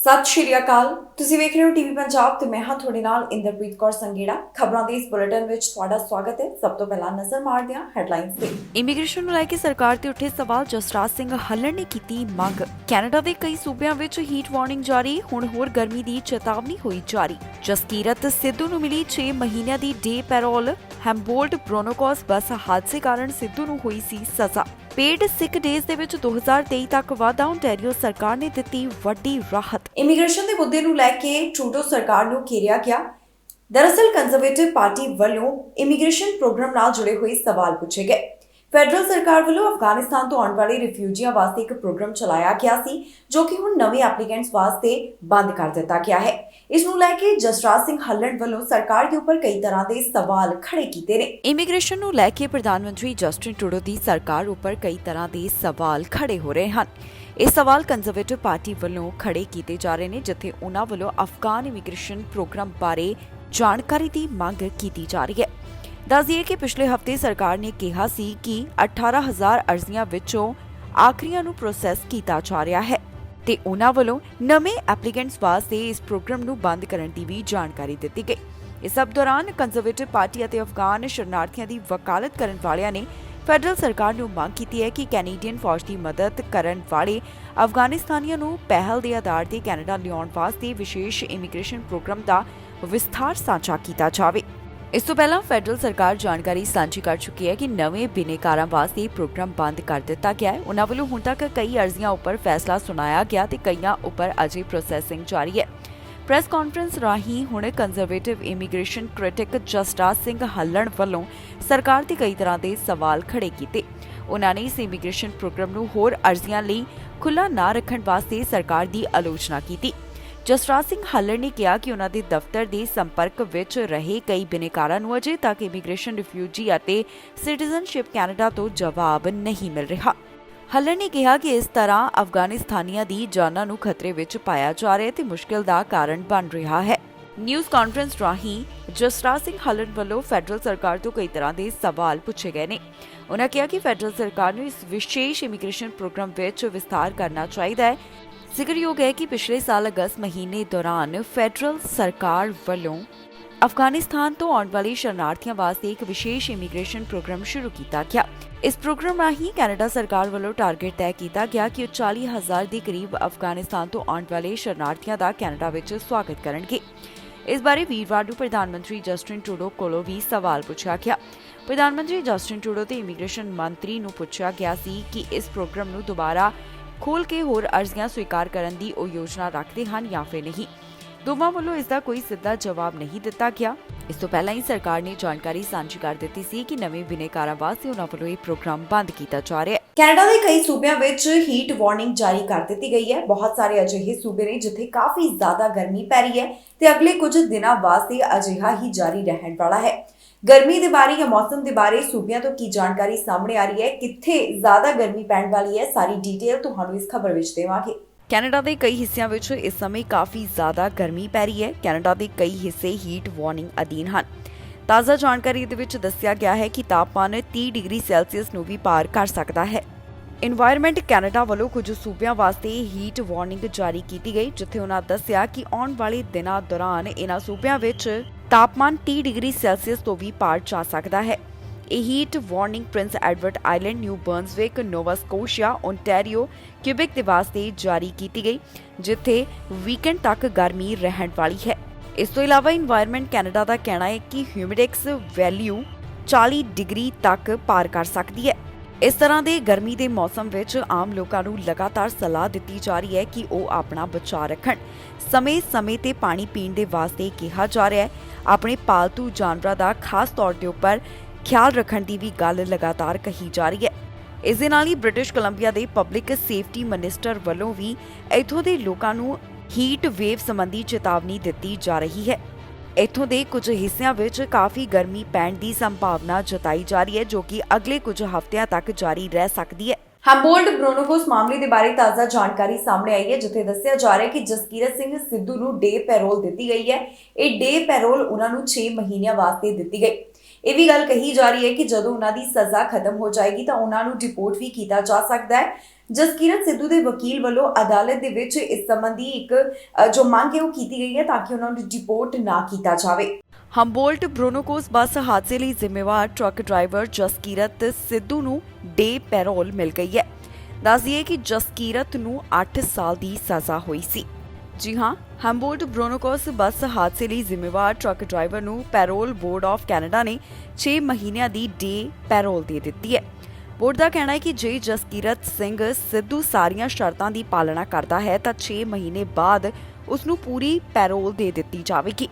ਸਤਿ ਸ਼੍ਰੀ ਅਕਾਲ। ਤੁਸੀਂ ਵੇਖ ਰਹੇ ਹੋ ਟੀਵੀ ਪੰਜਾਬ ਤੇ ਮੈਂ ਹਾਂ ਤੁਹਾਡੇ ਨਾਲ ਇੰਦਰਪ੍ਰੀਤ ਕੌਰ ਸੰਗੇੜਾ। ਖਬਰਾਂ ਦੇ ਇਸ ਬੁਲੇਟਿਨ ਵਿੱਚ ਤੁਹਾਡਾ ਸਵਾਗਤ ਹੈ। ਸਭ ਤੋਂ ਪਹਿਲਾਂ ਨਜ਼ਰ ਮਾਰਦੇ ਹਾਂ ਹੈਡਲਾਈਨਸ ਤੇ। ਇਮੀਗ੍ਰੇਸ਼ਨ ਨੂੰ ਲੈ ਕੇ ਸਰਕਾਰ ਤੇ ਉੱਠੇ ਸਵਾਲ। ਜਸਰਾਜ ਸਿੰਘ ਹੱਲੜ ਨੇ ਕੀਤੀ ਮੰਗ। ਕੈਨੇਡਾ ਦੇ ਕਈ ਸੂਬਿਆਂ ਵਿੱਚ ਹੀਟ ਵਾਰਨਿੰਗ ਜਾਰੀ, ਹੁਣ ਹੋਰ ਗਰਮੀ ਦੀ ਚੇਤਾਵਨੀ ਹੋਈ ਜਾਰੀ। ਜਸਕੀਰਤ ਸਿੱਧੂ ਨੂੰ ਮਿਲੀ 6 ਮਹੀਨਿਆਂ ਦੀ ਡੇ ਪੈਰੋਲ। ਹੈਮਬੋਲਟ ਬ੍ਰੋਨੋਕੌਸ ਬੱਸ ਹਾਦਸੇ ਕਾਰਨ ਸਿੱਧੂ ਨੂੰ ਹੋਈ ਸੀ ਸਜ਼ਾ। ਪੇਡ ਸਿਕ ਡੇਜ਼ ਦੇ ਵਿੱਚ 2023 ਤੱਕ ਵਾਧਾ। ਓਨਟਾਰੀਓ ਸਰਕਾਰ ਨੇ ਦਿੱਤੀ ਵੱਡੀ ਰਾਹਤ। ਇਮੀਗ੍ਰੇਸ਼ਨ ਦੇ ਮੁੱਦੇ ਨੂੰ ਲੈ ਕੇ ਟਰੂਡੋ ਸਰਕਾਰ ਨੂੰ ਘੇਰਿਆ ਗਿਆ। ਦਰਅਸਲ ਕੰਜ਼ਰਵੇਟਿਵ ਪਾਰਟੀ ਵੱਲੋਂ ਇਮੀਗ੍ਰੇਸ਼ਨ ਪ੍ਰੋਗਰਾਮ ਨਾਲ ਜੁੜੇ ਹੋਏ ਸਵਾਲ ਪੁੱਛੇ ਗਏ। ਫੈਡਰਲ ਸਰਕਾਰ ਵੱਲੋਂ ਅਫਗਾਨਿਸਤਾਨ ਤੋਂ ਆਉਣ ਵਾਲੇ ਰਿਫਿਊਜੀਆਂ ਵਾਸਤੇ ਇੱਕ ਪ੍ਰੋਗਰਾਮ ਚਲਾਇਆ ਗਿਆ ਸੀ, ਜੋ ਕਿ ਹੁਣ ਨਵੇਂ ਐਪਲੀਕੈਂਟਸ ਵਾਸਤੇ ਬੰਦ ਕਰ ਦਿੱਤਾ ਗਿਆ ਹੈ। ਇਸ ਨੂੰ ਲੈ ਕੇ ਜਸਰਾਜ ਸਿੰਘ ਹੱਲੜ ਵੱਲੋਂ ਸਰਕਾਰ ਦੇ ਉੱਪਰ ਕਈ ਤਰ੍ਹਾਂ ਦੇ ਸਵਾਲ ਖੜੇ ਕੀਤੇ ਨੇ। ਇਮੀਗ੍ਰੇਸ਼ਨ ਨੂੰ ਲੈ ਕੇ ਪ੍ਰਧਾਨ ਮੰਤਰੀ ਜਸਟਿਨ ਟਰੂਡੋ ਦੀ ਸਰਕਾਰ ਉੱਪਰ ਕਈ ਤਰ੍ਹਾਂ ਦੇ ਸਵਾਲ ਖੜੇ ਹੋ ਰਹੇ ਹਨ। ਇਹ ਸਵਾਲ ਕੰਜ਼ਰਵੇਟਿਵ ਪਾਰਟੀ ਵੱਲੋਂ ਖੜੇ ਕੀਤੇ ਜਾ ਰਹੇ ਨੇ, ਜਿੱਥੇ ਉਹਨਾਂ ਵੱਲੋਂ ਅਫਗਾਨ ਇਮੀਗ੍ਰੇਸ਼ਨ ਪ੍ਰੋਗਰਾਮ ਬਾਰੇ ਜਾਣਕਾਰੀ ਦੀ ਮੰਗ ਕੀਤੀ ਜਾ ਰਹੀ ਹੈ। ਦੱਸ ਦਈਏ ਕਿ ਪਿਛਲੇ ਹਫ਼ਤੇ ਸਰਕਾਰ ਨੇ ਕਿਹਾ ਸੀ ਕਿ 18,000 ਅਰਜ਼ੀਆਂ ਵਿੱਚੋਂ ਆਖਰੀਆਂ ਨੂੰ ਪ੍ਰੋਸੈਸ ਕੀਤਾ ਜਾ ਰਿਹਾ ਹੈ ਤੇ ਉਹਨਾਂ ਵੱਲੋਂ ਨਵੇਂ ਐਪਲੀਕੈਂਟਸ ਵਾਸਤੇ ਇਸ ਪ੍ਰੋਗਰਾਮ ਨੂੰ ਬੰਦ ਕਰਨ ਦੀ ਵੀ ਜਾਣਕਾਰੀ ਦਿੱਤੀ ਗਈ। ਇਸ ਸਭ ਦੌਰਾਨ ਕੰਜ਼ਰਵੇਟਿਵ ਪਾਰਟੀ ਅਤੇ ਅਫਗਾਨ ਸ਼ਰਨਾਰਥੀਆਂ ਦੀ ਵਕਾਲਤ ਕਰਨ ਵਾਲਿਆਂ ਨੇ ਫੈਡਰਲ ਸਰਕਾਰ ਨੂੰ ਮੰਗ ਕੀਤੀ ਹੈ ਕਿ ਕੈਨੇਡੀਅਨ ਫੌਜ ਦੀ ਮਦਦ ਕਰਨ ਵਾਲੇ ਅਫਗਾਨਿਸਤਾਨੀਆਂ ਨੂੰ ਪਹਿਲ ਦੇ ਆਧਾਰ ਤੇ ਕੈਨੇਡਾ ਲਿਆਉਣ ਵਾਸਤੇ ਵਿਸ਼ੇਸ਼ ਇਮੀਗ੍ਰੇਸ਼ਨ ਪ੍ਰੋਗਰਾਮ ਦਾ ਵਿਸਥਾਰ ਸਾਂਝਾ ਕੀਤਾ ਜਾਵੇ। ਇਸ ਤੋਂ ਪਹਿਲਾਂ ਫੈਡਰਲ ਸਰਕਾਰ ਜਾਣਕਾਰੀ ਸਾਂਝੀ ਕਰ ਚੁੱਕੀ ਹੈ ਕਿ ਨਵੇਂ ਬਿਨੇਕਾਰਾਂ ਵਾਸਤੇ ਪ੍ਰੋਗਰਾਮ ਬੰਦ ਕਰ ਦਿੱਤਾ ਗਿਆ ਹੈ। ਉਹਨਾਂ ਵੱਲੋਂ ਹੁਣ ਤੱਕ ਕਈ ਅਰਜ਼ੀਆਂ ਉੱਪਰ ਫੈਸਲਾ ਸੁਣਾਇਆ ਗਿਆ ਤੇ ਕਈਆਂ ਉੱਪਰ ਅਜੇ ਪ੍ਰੋਸੈਸਿੰਗ ਜਾਰੀ ਹੈ। ਪ੍ਰੈਸ ਕਾਨਫਰੰਸ ਰਾਹੀਂ ਹੁਣ conservative immigration critic Jasraj Singh Hallan ਵੱਲੋਂ ਸਰਕਾਰ ਤੇ ਕਈ ਤਰ੍ਹਾਂ ਦੇ ਸਵਾਲ ਖੜੇ ਕੀਤੇ। ਉਹਨਾਂ ਨੇ ਇਸ ਇਮੀਗ੍ਰੇਸ਼ਨ ਪ੍ਰੋਗਰਾਮ ਨੂੰ ਹੋਰ ਅਰਜ਼ੀਆਂ ਲਈ ਖੁੱਲ੍ਹਾ ਨਾ ਰੱਖਣ ਵਾਸਤੇ ਸਰਕਾਰ ਦੀ ਆਲੋਚਨਾ ਕੀਤੀ। ਜਸਰਾਜ ਸਿੰਘ ਹੱਲੜ ਨੇ ਕਿਹਾ ਕਿ ਉਹਨਾਂ ਦੇ ਦਫ਼ਤਰ ਦੇ ਸੰਪਰਕ ਵਿੱਚ ਰਹੇ ਕਈ ਬਿਨੇਕਾਰਾਂ ਨੂੰ ਅਜੇ ਤੱਕ ਇਮੀਗ੍ਰੇਸ਼ਨ, ਰਿਫਿਊਜੀ ਅਤੇ ਸਿਟੀਜ਼ਨਸ਼ਿਪ ਕੈਨੇਡਾ ਤੋਂ ਜਵਾਬ ਨਹੀਂ ਮਿਲ ਰਿਹਾ। ਹੱਲੜ ਨੇ ਕਿਹਾ ਕਿ ਇਸ ਤਰ੍ਹਾਂ ਅਫਗਾਨਿਸਤਾਨੀਆਂ ਦੀ ਜਾਨਾਂ ਨੂੰ ਖਤਰੇ ਵਿੱਚ ਪਾਇਆ ਜਾ ਰਿਹਾ ਤੇ ਮੁਸ਼ਕਿਲ ਦਾ ਕਾਰਨ ਬਣ ਰਿਹਾ ਹੈ। ਨਿਊਜ਼ ਕਾਨਫਰੰਸ ਰਾਹੀਂ ਜਸਰਾਜ ਸਿੰਘ ਹੱਲੜ ਵੱਲੋਂ ਫੈਡਰਲ ਸਰਕਾਰ ਤੋਂ ਕਈ ਤਰ੍ਹਾਂ ਦੇ ਸਵਾਲ ਪੁੱਛੇ ਗਏ ਨੇ। ਉਹਨਾਂ ਕਿਹਾ ਕਿ ਫੈਡਰਲ ਸਰਕਾਰ ਨੂੰ ਇਸ ਵਿਸ਼ੇਸ਼ ਇਮੀਗ੍ਰੇਸ਼ਨ ਪ੍ਰੋਗਰਾਮ ਵਿੱਚ ਵਿਸਥਾਰ ਕਰਨਾ ਚਾਹੀਦਾ ਹੈ। ਜ਼ਿਕਰਯੋਗ ਹੈ ਕਿ ਪਿਛਲੇ ਸਾਲ ਅਗਸਤ ਮਹੀਨੇ ਦੌਰਾਨ ਫੈਡਰਲ ਸਰਕਾਰ ਵੱਲੋਂ ਅਫਗਾਨਿਸਤਾਨ ਤੋਂ ਆਉਣ ਵਾਲੇ ਸ਼ਰਨਾਰਥੀਆਂ ਵਾਸਤੇ ਇੱਕ ਵਿਸ਼ੇਸ਼ ਇਮੀਗ੍ਰੇਸ਼ਨ ਪ੍ਰੋਗਰਾਮ ਸ਼ੁਰੂ ਕੀਤਾ ਗਿਆ। ਇਸ ਪ੍ਰੋਗਰਾਮ ਰਾਹੀਂ ਕੈਨੇਡਾ ਸਰਕਾਰ ਵੱਲੋਂ ਟਾਰਗੇਟ ਤੈਅ ਕੀਤਾ ਗਿਆ ਕਿ ਉਹ 40,000 ਦੇ ਕਰੀਬ ਅਫਗਾਨਿਸਤਾਨ ਤੋਂ ਆਉਣ ਵਾਲੇ ਸ਼ਰਨਾਰਥੀਆਂ ਦਾ ਕੈਨੇਡਾ ਵਿੱਚ ਸਵਾਗਤ ਕਰਨਗੇ। ਇਸ ਬਾਰੇ ਵੀਰਵਾਰ ਨੂੰ ਪ੍ਰਧਾਨ ਮੰਤਰੀ ਜਸਟਿਨ ਟਰੂਡੋ ਕੋਲੋਂ ਵੀ ਸਵਾਲ ਪੁੱਛਿਆ ਗਿਆ। ਪ੍ਰਧਾਨ ਮੰਤਰੀ ਜਸਟਿਨ ਟਰੂਡੋ ਤੇ ਇਮੀਗ੍ਰੇਸ਼ਨ ਮੰਤਰੀ ਨੂੰ ਪੁੱਛਿਆ ਗਿਆ ਸੀ ਕਿ ਇਸ ਪ੍ਰੋਗਰਾਮ ਨੂੰ ਦੁਬਾਰਾ ਖੋਲ੍ਹ ਕੇ ਹੋਰ ਅਰਜ਼ੀਆਂ ਸਵੀਕਾਰ ਕਰਨ ਦੀ ਉਹ ਯੋਜਨਾ ਰੱਖਦੇ ਹਨ ਜਾਂ ਫਿਰ ਨਹੀਂ। ਦੋਵਾਂ ਵੱਲੋਂ ਇਸ ਦਾ ਕੋਈ ਸਿੱਧਾ ਜਵਾਬ ਨਹੀਂ ਦਿੱਤਾ ਗਿਆ। ਇਸ ਤੋਂ ਪਹਿਲਾਂ ਹੀ ਸਰਕਾਰ ਨੇ ਜਾਣਕਾਰੀ ਸਾਂਝੀ ਕਰ ਦਿੱਤੀ ਸੀ ਕਿ ਨਵੇਂ ਬਿਨੇਕਾਰਾਂ ਵਾਸਤੇ ਉਹਨਾਂ ਵੱਲੋਂ ਇਹ ਪ੍ਰੋਗਰਾਮ ਬੰਦ ਕੀਤਾ ਜਾ ਰਿਹਾ ਹੈ। ਕੈਨੇਡਾ ਦੇ ਕਈ ਸੂਬਿਆਂ ਵਿੱਚ ਹੀਟ ਵਾਰਨਿੰਗ ਜਾਰੀ ਕਰ ਦਿੱਤੀ ਗਈ ਹੈ। ਬਹੁਤ ਸਾਰੇ ਅਜਿਹੇ ਸੂਬੇ ਨੇ ਜਿੱਥੇ ਕਾਫੀ ਜ਼ਿਆਦਾ ਗਰਮੀ ਪੈ ਰਹੀ ਹੈ ਤੇ ਅਗਲੇ ਕੁਝ ਦਿਨਾਂ ਵਾਸਤੇ ਅਜਿਹਾ ਹੀ ਜਾਰੀ ਰਹਿਣ ਵਾਲਾ ਹੈ। ਗਰਮੀ ਦੇ ਬਾਰੇ ਜਾਂ ਮੌਸਮ ਦੇ ਬਾਰੇ ਸੂਬਿਆਂ ਤੋਂ ਕੀ ਜਾਣਕਾਰੀ ਸਾਹਮਣੇ ਆ ਰਹੀ ਹੈ, ਕਿੱਥੇ ਜ਼ਿਆਦਾ ਗਰਮੀ ਪੈਣ ਵਾਲੀ ਹੈ, ਸਾਰੀ ਡਿਟੇਲ ਤੁਹਾਨੂੰ ਇਸ ਖਬਰ ਵਿੱਚ ਦੇਵਾਂਗੇ। ਕੈਨੇਡਾ ਦੇ ਕਈ ਹਿੱਸਿਆਂ ਵਿੱਚ ਇਸ ਸਮੇਂ ਕਾਫੀ ਜ਼ਿਆਦਾ ਗਰਮੀ ਪੈ ਰਹੀ ਹੈ। ਕੈਨੇਡਾ ਦੇ ਕਈ ਹਿੱਸੇ ਹੀਟ ਵਾਰਨਿੰਗ ਅਧੀਨ ਹਨ। ਤਾਜ਼ਾ ਜਾਣਕਾਰੀ ਦੇ ਵਿੱਚ ਦੱਸਿਆ ਗਿਆ ਹੈ ਕਿ ਤਾਪਮਾਨ 30 ਡਿਗਰੀ ਸੈਲਸੀਅਸ ਨੂੰ ਵੀ ਪਾਰ ਕਰ ਸਕਦਾ ਹੈ। ਇਨਵਾਇਰਨਮੈਂਟ ਕੈਨੇਡਾ ਵੱਲੋਂ ਕੁਝ ਸੂਬਿਆਂ ਵਾਸਤੇ ਹੀਟ ਵਾਰਨਿੰਗ ਜਾਰੀ ਕੀਤੀ ਗਈ, ਜਿੱਥੇ ਉਹਨਾਂ ਦੱਸਿਆ ਕਿ ਆਉਣ ਵਾਲੇ ਦਿਨਾਂ ਦੌਰਾਨ ਇਹਨਾਂ ਸੂਬਿਆਂ ਵਿੱਚ ਤਾਪਮਾਨ 30 ਡਿਗਰੀ ਸੈਲਸੀਅਸ ਤੋਂ ਵੀ ਪਾਰ ਜਾ ਸਕਦਾ ਹੈ। ਇਹ heat warning Prince Edward Island, New Brunswick, Nova Scotia, Ontario, Quebec ਦੇ ਵਾਸਤੇ ਜਾਰੀ ਕੀਤੀ ਗਈ, ਜਿੱਥੇ ਵੀਕਐਂਡ ਤੱਕ ਗਰਮੀ ਰਹਿਣ ਵਾਲੀ ਹੈ। ਇਸ ਤੋਂ ਇਲਾਵਾ ਇਨਵਾਇਰਨਮੈਂਟ ਕੈਨੇਡਾ ਦਾ ਕਹਿਣਾ ਹੈ ਕਿ ਹਿਊਮਿਡੈਕਸ ਵੈਲਿਊ 40 ਡਿਗਰੀ ਤੱਕ ਪਾਰ ਕਰ ਸਕਦੀ ਹੈ। ਇਸ ਤਰ੍ਹਾਂ ਦੇ ਗਰਮੀ ਦੇ ਮੌਸਮ ਵਿੱਚ ਆਮ ਲੋਕਾਂ ਨੂੰ ਲਗਾਤਾਰ ਸਲਾਹ ਦਿੱਤੀ ਜਾ ਰਹੀ ਹੈ ਕਿ ਉਹ ਆਪਣਾ ਬਚਾਅ ਰੱਖਣ। ਸਮੇਂ-ਸਮੇਂ ਤੇ ਪਾਣੀ ਪੀਣ ਦੇ ਵਾਸਤੇ ਕਿਹਾ ਜਾ ਰਿਹਾ ਹੈ। ਆਪਣੇ ਪਾਲਤੂ ਜਾਨਵਰਾਂ ਦਾ ਖਾਸ ਤੌਰ ਦੇ ਉੱਪਰ ਖਿਆਲ ਰੱਖਣ ਦੀ ਵੀ ਗੱਲ ਲਗਾਤਾਰ ਕਹੀ ਜਾ ਰਹੀ ਹੈ। ਇਸ ਦੇ ਨਾਲ ਹੀ ਬ੍ਰਿਟਿਸ਼ ਕੋਲੰਬੀਆ ਦੇ ਪਬਲਿਕ ਸੇਫਟੀ ਮਿਨਿਸਟਰ ਵੱਲੋਂ ਵੀ ਇੱਥੋਂ ਦੇ ਲੋਕਾਂ ਨੂੰ ਹੀਟ ਵੇਵ ਸੰਬੰਧੀ ਚੇਤਾਵਨੀ ਦਿੱਤੀ ਜਾ ਰਹੀ ਹੈ। ਇੱਥੋਂ ਦੇ ਕੁਝ ਹਿੱਸਿਆਂ ਵਿੱਚ ਕਾਫੀ ਗਰਮੀ ਪੈਣ ਦੀ ਸੰਭਾਵਨਾ ਜਤਾਈ ਜਾ ਰਹੀ ਹੈ, ਜੋ ਕਿ ਅਗਲੇ ਕੁਝ ਹਫ਼ਤਿਆਂ ਤੱਕ ਜਾਰੀ ਰਹਿ ਸਕਦੀ ਹੈ। ਹੈਮਬੋਲਟ ਬ੍ਰੋਨੋਕੌਸ ਮਾਮਲੇ ਦੇ ਬਾਰੇ ਤਾਜ਼ਾ ਜਾਣਕਾਰੀ ਸਾਹਮਣੇ ਆਈ ਹੈ, ਜਿੱਥੇ ਦੱਸਿਆ ਜਾ ਰਿਹਾ ਹੈ ਕਿ ਜਸਕੀਰਤ ਸਿੰਘ ਸਿੱਧੂ ਨੂੰ ਡੇ ਪੈਰੋਲ ਦਿੱਤੀ ਗਈ ਹੈ। ਇਹ ਡੇ ਪੈਰੋਲ ਉਹਨਾਂ ਨੂੰ 6 ਮਹੀਨਿਆਂ ਵਾਸਤੇ ਦਿੱਤੀ ਗਈ। ਇਹ ਵੀ ਗੱਲ ਕਹੀ ਜਾ ਰਹੀ ਹੈ ਕਿ ਜਦੋਂ ਉਹਨਾਂ ਦੀ ਸਜ਼ਾ ਖਤਮ ਹੋ ਜਾਏਗੀ ਤਾਂ ਉਹਨਾਂ ਨੂੰ ਡਿਪੋਰਟ ਵੀ ਕੀਤਾ ਜਾ ਸਕਦਾ ਹੈ। ਜਸਕੀਰਤ ਸਿੱਧੂ ਦੇ ਵਕੀਲ ਵੱਲੋਂ ਅਦਾਲਤ ਦੇ ਵਿੱਚ ਇਸ ਸੰਬੰਧੀ ਇੱਕ ਜੋ ਮੰਗ ਹੈ ਉਹ ਕੀਤੀ ਗਈ ਹੈ ਤਾਂ ਕਿ ਉਹਨਾਂ ਨੂੰ ਡਿਪੋਰਟ ਨਾ ਕੀਤਾ ਜਾਵੇ। ਹੰਬੋਲਟ ਬ੍ਰੋਨੋਕੋਸ ਬੱਸ ਹਾਦਸੇ ਲਈ ਜ਼ਿੰਮੇਵਾਰ ਟਰੱਕ ਡਰਾਈਵਰ ਜਸਕੀਰਤ ਸਿੱਧੂ ਨੂੰ ਡੇ ਪੈਰੋਲ ਮਿਲ ਗਈ ਹੈ। ਦੱਸ ਦਈਏ ਕਿ ਜਸਕੀਰਤ ਨੂੰ 8 ਸਾਲ ਦੀ ਸਜ਼ਾ ਹੋਈ ਸੀ। ਜੀ ਹਾਂ, ਹੰਬੋਲਟ ਬ੍ਰੋਨੋਕੋਸ ਬੱਸ ਹਾਦਸੇ ਲਈ ਜ਼ਿੰਮੇਵਾਰ ਟਰੱਕ ਡਰਾਈਵਰ ਨੂੰ ਪੈਰੋਲ ਬੋਰਡ ਆਫ ਕੈਨੇਡਾ ਨੇ 6 ਮਹੀਨਿਆਂ ਦੀ ਡੇ ਪੈਰੋਲ ਦੇ ਦਿੱਤੀ ਹੈ। ਬੋਰਡ ਦਾ ਕਹਿਣਾ ਹੈ ਕਿ ਜੇ ਜਸਕੀਰਤ ਸਿੰਘ ਸਿੱਧੂ ਸਾਰੀਆਂ ਸ਼ਰਤਾਂ ਦੀ ਪਾਲਣਾ ਕਰਦਾ ਹੈ ਤਾਂ 6 ਮਹੀਨੇ ਬਾਅਦ ਉਸ ਨੂੰ ਪੂਰੀ ਪੈਰੋਲ ਦੇ ਦਿੱਤੀ ਜਾਵੇਗੀ।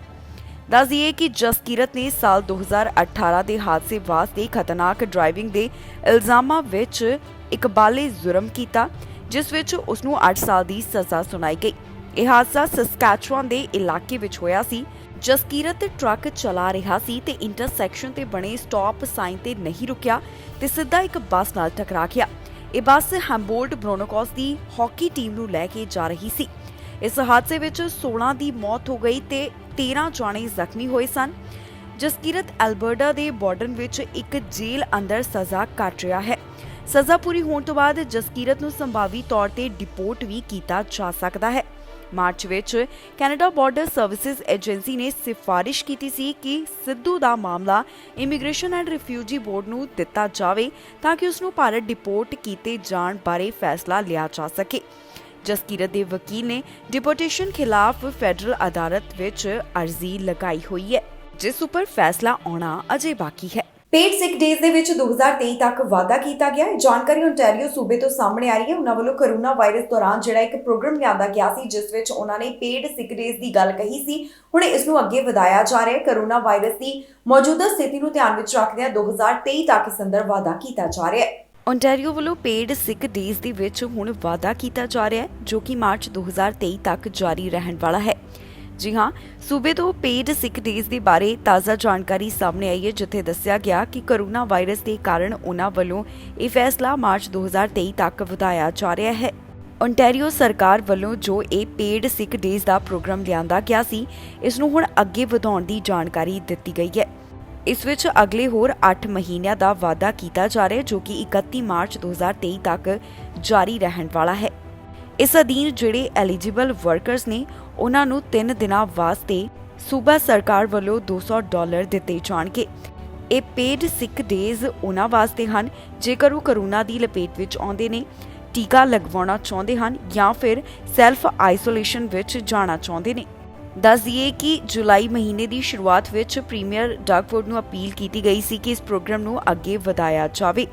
ਦੱਸ ਦਈਏ ਕਿ ਜਸਕੀਰਤ ਨੇ ਸਾਲ 2018 ਦੇ ਹਾਦਸੇ ਵਾਸਤੇ ਖਤਰਨਾਕ ਡਰਾਈਵਿੰਗ ਦੇ ਇਲਜ਼ਾਮਾਂ ਵਿੱਚ ਇੱਕ ਬਾਲੇ ਜ਼ੁਰਮ ਕੀਤਾ, ਜਿਸ ਵਿੱਚ ਉਸ ਨੂੰ 8 ਸਾਲ ਦੀ ਸਜ਼ਾ ਸੁਣਾਈ ਗਈ। ਇਹ ਹਾਦਸਾ ਸਸਕੈਚੁਆਨ ਦੇ ਇਲਾਕੇ ਵਿੱਚ ਹੋਇਆ ਸੀ। ਜਸਕੀਰਤ ਟਰੱਕ ਚਲਾ ਰਿਹਾ ਸੀ ਤੇ ਇੰਟਰਸੈਕਸ਼ਨ ਤੇ ਬਣੇ ਸਟਾਪ ਸਾਈਨ ਤੇ ਨਹੀਂ ਰੁਕਿਆ ਤੇ ਸਿੱਧਾ ਇੱਕ ਬੱਸ ਨਾਲ ਟਕਰਾ ਗਿਆ। ਇਹ ਬੱਸ ਹੰਬੋਲਟ ਬ੍ਰੋਨੋਕੋਸ ਦੀ ਹਾਕੀ ਟੀਮ ਨੂੰ ਲੈ ਕੇ ਜਾ ਰਹੀ ਸੀ। ਇਸ ਹਾਦਸੇ ਵਿੱਚ 16 ਦੀ ਮੌਤ ਹੋ ਗਈ ਤੇ 13 ਜਾਣੇ ਜ਼ਖਮੀ ਹੋਏ ਸਨ। ਜਸਕੀਰਤ ਐਲਬਰਟਾ ਦੇ ਬਾਰਡਨ ਵਿੱਚ ਇੱਕ ਜੇਲ੍ਹ ਅੰਦਰ ਸਜ਼ਾ ਕੱਟ ਰਿਹਾ ਹੈ। ਸਜ਼ਾ ਪੂਰੀ ਹੋਣ ਤੋਂ ਬਾਅਦ ਜਸਕੀਰਤ ਨੂੰ ਸੰਭਾਵੀ ਤੌਰ ਤੇ ਡਿਪੋਰਟ ਵੀ ਕੀਤਾ ਜਾ ਸਕਦਾ ਹੈ। ਮਾਰਚ ਵਿੱਚ ਕੈਨੇਡਾ ਬਾਰਡਰ ਸਰਵਿਸਿਜ਼ ਏਜੰਸੀ ਨੇ ਸਿਫਾਰਿਸ਼ ਕੀਤੀ ਸੀ ਕਿ ਸਿੱਧੂ ਦਾ ਮਾਮਲਾ ਇਮੀਗ੍ਰੇਸ਼ਨ ਐਂਡ ਰਿਫਿਊਜੀ ਬੋਰਡ ਨੂੰ ਦਿੱਤਾ ਜਾਵੇ ਤਾਂ ਕਿ ਉਸ ਨੂੰ ਭਾਰਤ ਡਿਪੋਰਟ ਕੀਤੇ ਜਾਣ ਬਾਰੇ ਫੈਸਲਾ ਲਿਆ ਜਾ ਸਕੇ। ਜਸਕੀਰਤ ਦੇ ਵਕੀਲ ਨੇ ਡਿਪੋਰਟੇਸ਼ਨ ਖਿਲਾਫ ਫੈਡਰਲ ਅਦਾਲਤ ਵਿੱਚ ਅਰਜ਼ੀ ਲਗਾਈ ਹੋਈ ਹੈ, ਜਿਸ ਉੱਪਰ ਫੈਸਲਾ ਆਉਣਾ ਅਜੇ ਬਾਕੀ ਹੈ। ਪੇਡ ਸਿਕ ਡੇਜ਼ ਦੇ ਵਿੱਚ 2023 ਤੱਕ ਵਾਅਦਾ ਕੀਤਾ ਗਿਆ ਹੈ। ਜਾਣਕਾਰੀ ਓਨਟਾਰੀਓ ਸੂਬੇ ਤੋਂ ਸਾਹਮਣੇ ਆ ਰਹੀ ਹੈ। ਉਹਨਾਂ ਵੱਲੋਂ ਕੋਰੋਨਾ ਵਾਇਰਸ ਦੌਰਾਨ ਜਿਹੜਾ ਇੱਕ ਪ੍ਰੋਗਰਾਮ ਲਿਆਂਦਾ ਗਿਆ ਸੀ, ਜਿਸ ਵਿੱਚ ਉਹਨਾਂ ਨੇ ਪੇਡ ਸਿਕ ਡੇਜ਼ ਦੀ ਗੱਲ ਕਹੀ ਸੀ। ਹੁਣ ਇਸ ਨੂੰ ਅੱਗੇ ਵਧਾਇਆ ਜਾ ਰਿਹਾ ਹੈ। ਕੋਰੋਨਾ ਵਾਇਰਸ ਦੀ ਮੌਜੂਦਾ ਸਥਿਤੀ ਨੂੰ ਧਿਆਨ ਵਿੱਚ ਰੱਖਦਿਆਂ 2023 ਤੱਕ ਇਸ ਅੰਦਰ ਵਾਅਦਾ ਕੀਤਾ ਜਾ ਰਿਹਾ ਹੈ। ਓਨਟਾਰੀਓ ਵੱਲੋਂ ਪੇਡ ਸਿਕ ਡੇਜ਼ ਦੇ ਵਿੱਚ ਹੁਣ ਵਾਅਦਾ ਕੀਤਾ ਜਾ ਰਿਹਾ ਹੈ, ਜੋ ਕਿ ਮਾਰਚ 2023 ਤੱਕ ਜਾਰੀ ਰਹਿਣ ਵਾਲਾ ਹੈ। ਜੀ ਹਾਂ, ਸੂਬੇ ਤੋਂ ਪੇਡ ਸਿਕ ਡੇਜ਼ ਦੇ ਬਾਰੇ ਤਾਜ਼ਾ ਜਾਣਕਾਰੀ ਸਾਹਮਣੇ ਆਈ ਹੈ, ਜਿੱਥੇ ਦੱਸਿਆ ਗਿਆ ਕਿ ਕੋਰੋਨਾ ਵਾਇਰਸ ਦੇ ਕਾਰਨ ਉਹਨਾਂ ਵੱਲੋਂ ਇਹ ਫੈਸਲਾ ਮਾਰਚ 2023 ਤੱਕ ਵਧਾਇਆ ਜਾ ਰਿਹਾ ਹੈ। ਓਨਟਾਰੀਓ ਸਰਕਾਰ ਵੱਲੋਂ ਜੋ ਇਹ ਪੇਡ ਸਿਕ ਡੇਜ਼ ਦਾ ਪ੍ਰੋਗਰਾਮ ਲਿਆਂਦਾ ਗਿਆ ਸੀ, ਇਸ ਨੂੰ ਹੁਣ ਅੱਗੇ ਵਧਾਉਣ ਦੀ ਜਾਣਕਾਰੀ ਦਿੱਤੀ ਗਈ ਹੈ। ਇਸ ਵਿੱਚ ਅਗਲੇ ਹੋਰ 8 ਮਹੀਨਿਆਂ ਦਾ ਵਾਅਦਾ ਕੀਤਾ ਜਾ ਰਿਹਾ ਹੈ, ਜੋ ਕਿ 31 ਮਾਰਚ 2023 ਤੱਕ ਜਾਰੀ ਰਹਿਣ ਵਾਲਾ ਹੈ। ਇਸ ਅਧੀਨ ਜਿਹੜੇ ਐਲੀਜੀਬਲ ਵਰਕਰਸ ਨੇ ਉਹਨਾਂ ਨੂੰ 3 ਦਿਨਾਂ ਵਾਸਤੇ ਸੂਬਾ ਸਰਕਾਰ ਵੱਲੋਂ $200 ਦਿੱਤੇ ਜਾਣਗੇ। ਇਹ ਪੇਡ ਸਿਕ ਡੇਜ਼ ਉਹਨਾਂ ਵਾਸਤੇ ਹਨ ਜੇਕਰ ਉਹ ਕੋਰੋਨਾ ਦੀ ਲਪੇਟ ਵਿੱਚ ਆਉਂਦੇ ਨੇ, ਟੀਕਾ ਲਗਵਾਉਣਾ ਚਾਹੁੰਦੇ ਹਨ ਜਾਂ ਫਿਰ ਸੈਲਫ ਆਈਸੋਲੇਸ਼ਨ ਵਿੱਚ ਜਾਣਾ ਚਾਹੁੰਦੇ ਨੇ। ਦੱਸ ਦਈਏ ਕਿ ਜੁਲਾਈ ਮਹੀਨੇ ਦੀ ਸ਼ੁਰੂਆਤ ਵਿੱਚ ਪ੍ਰੀਮੀਅਰ ਡਗਫੋਰਡ ਨੂੰ ਅਪੀਲ ਕੀਤੀ ਗਈ ਸੀ ਕਿ ਇਸ ਪ੍ਰੋਗਰਾਮ ਨੂੰ ਅੱਗੇ ਵਧਾਇਆ ਜਾਵੇ,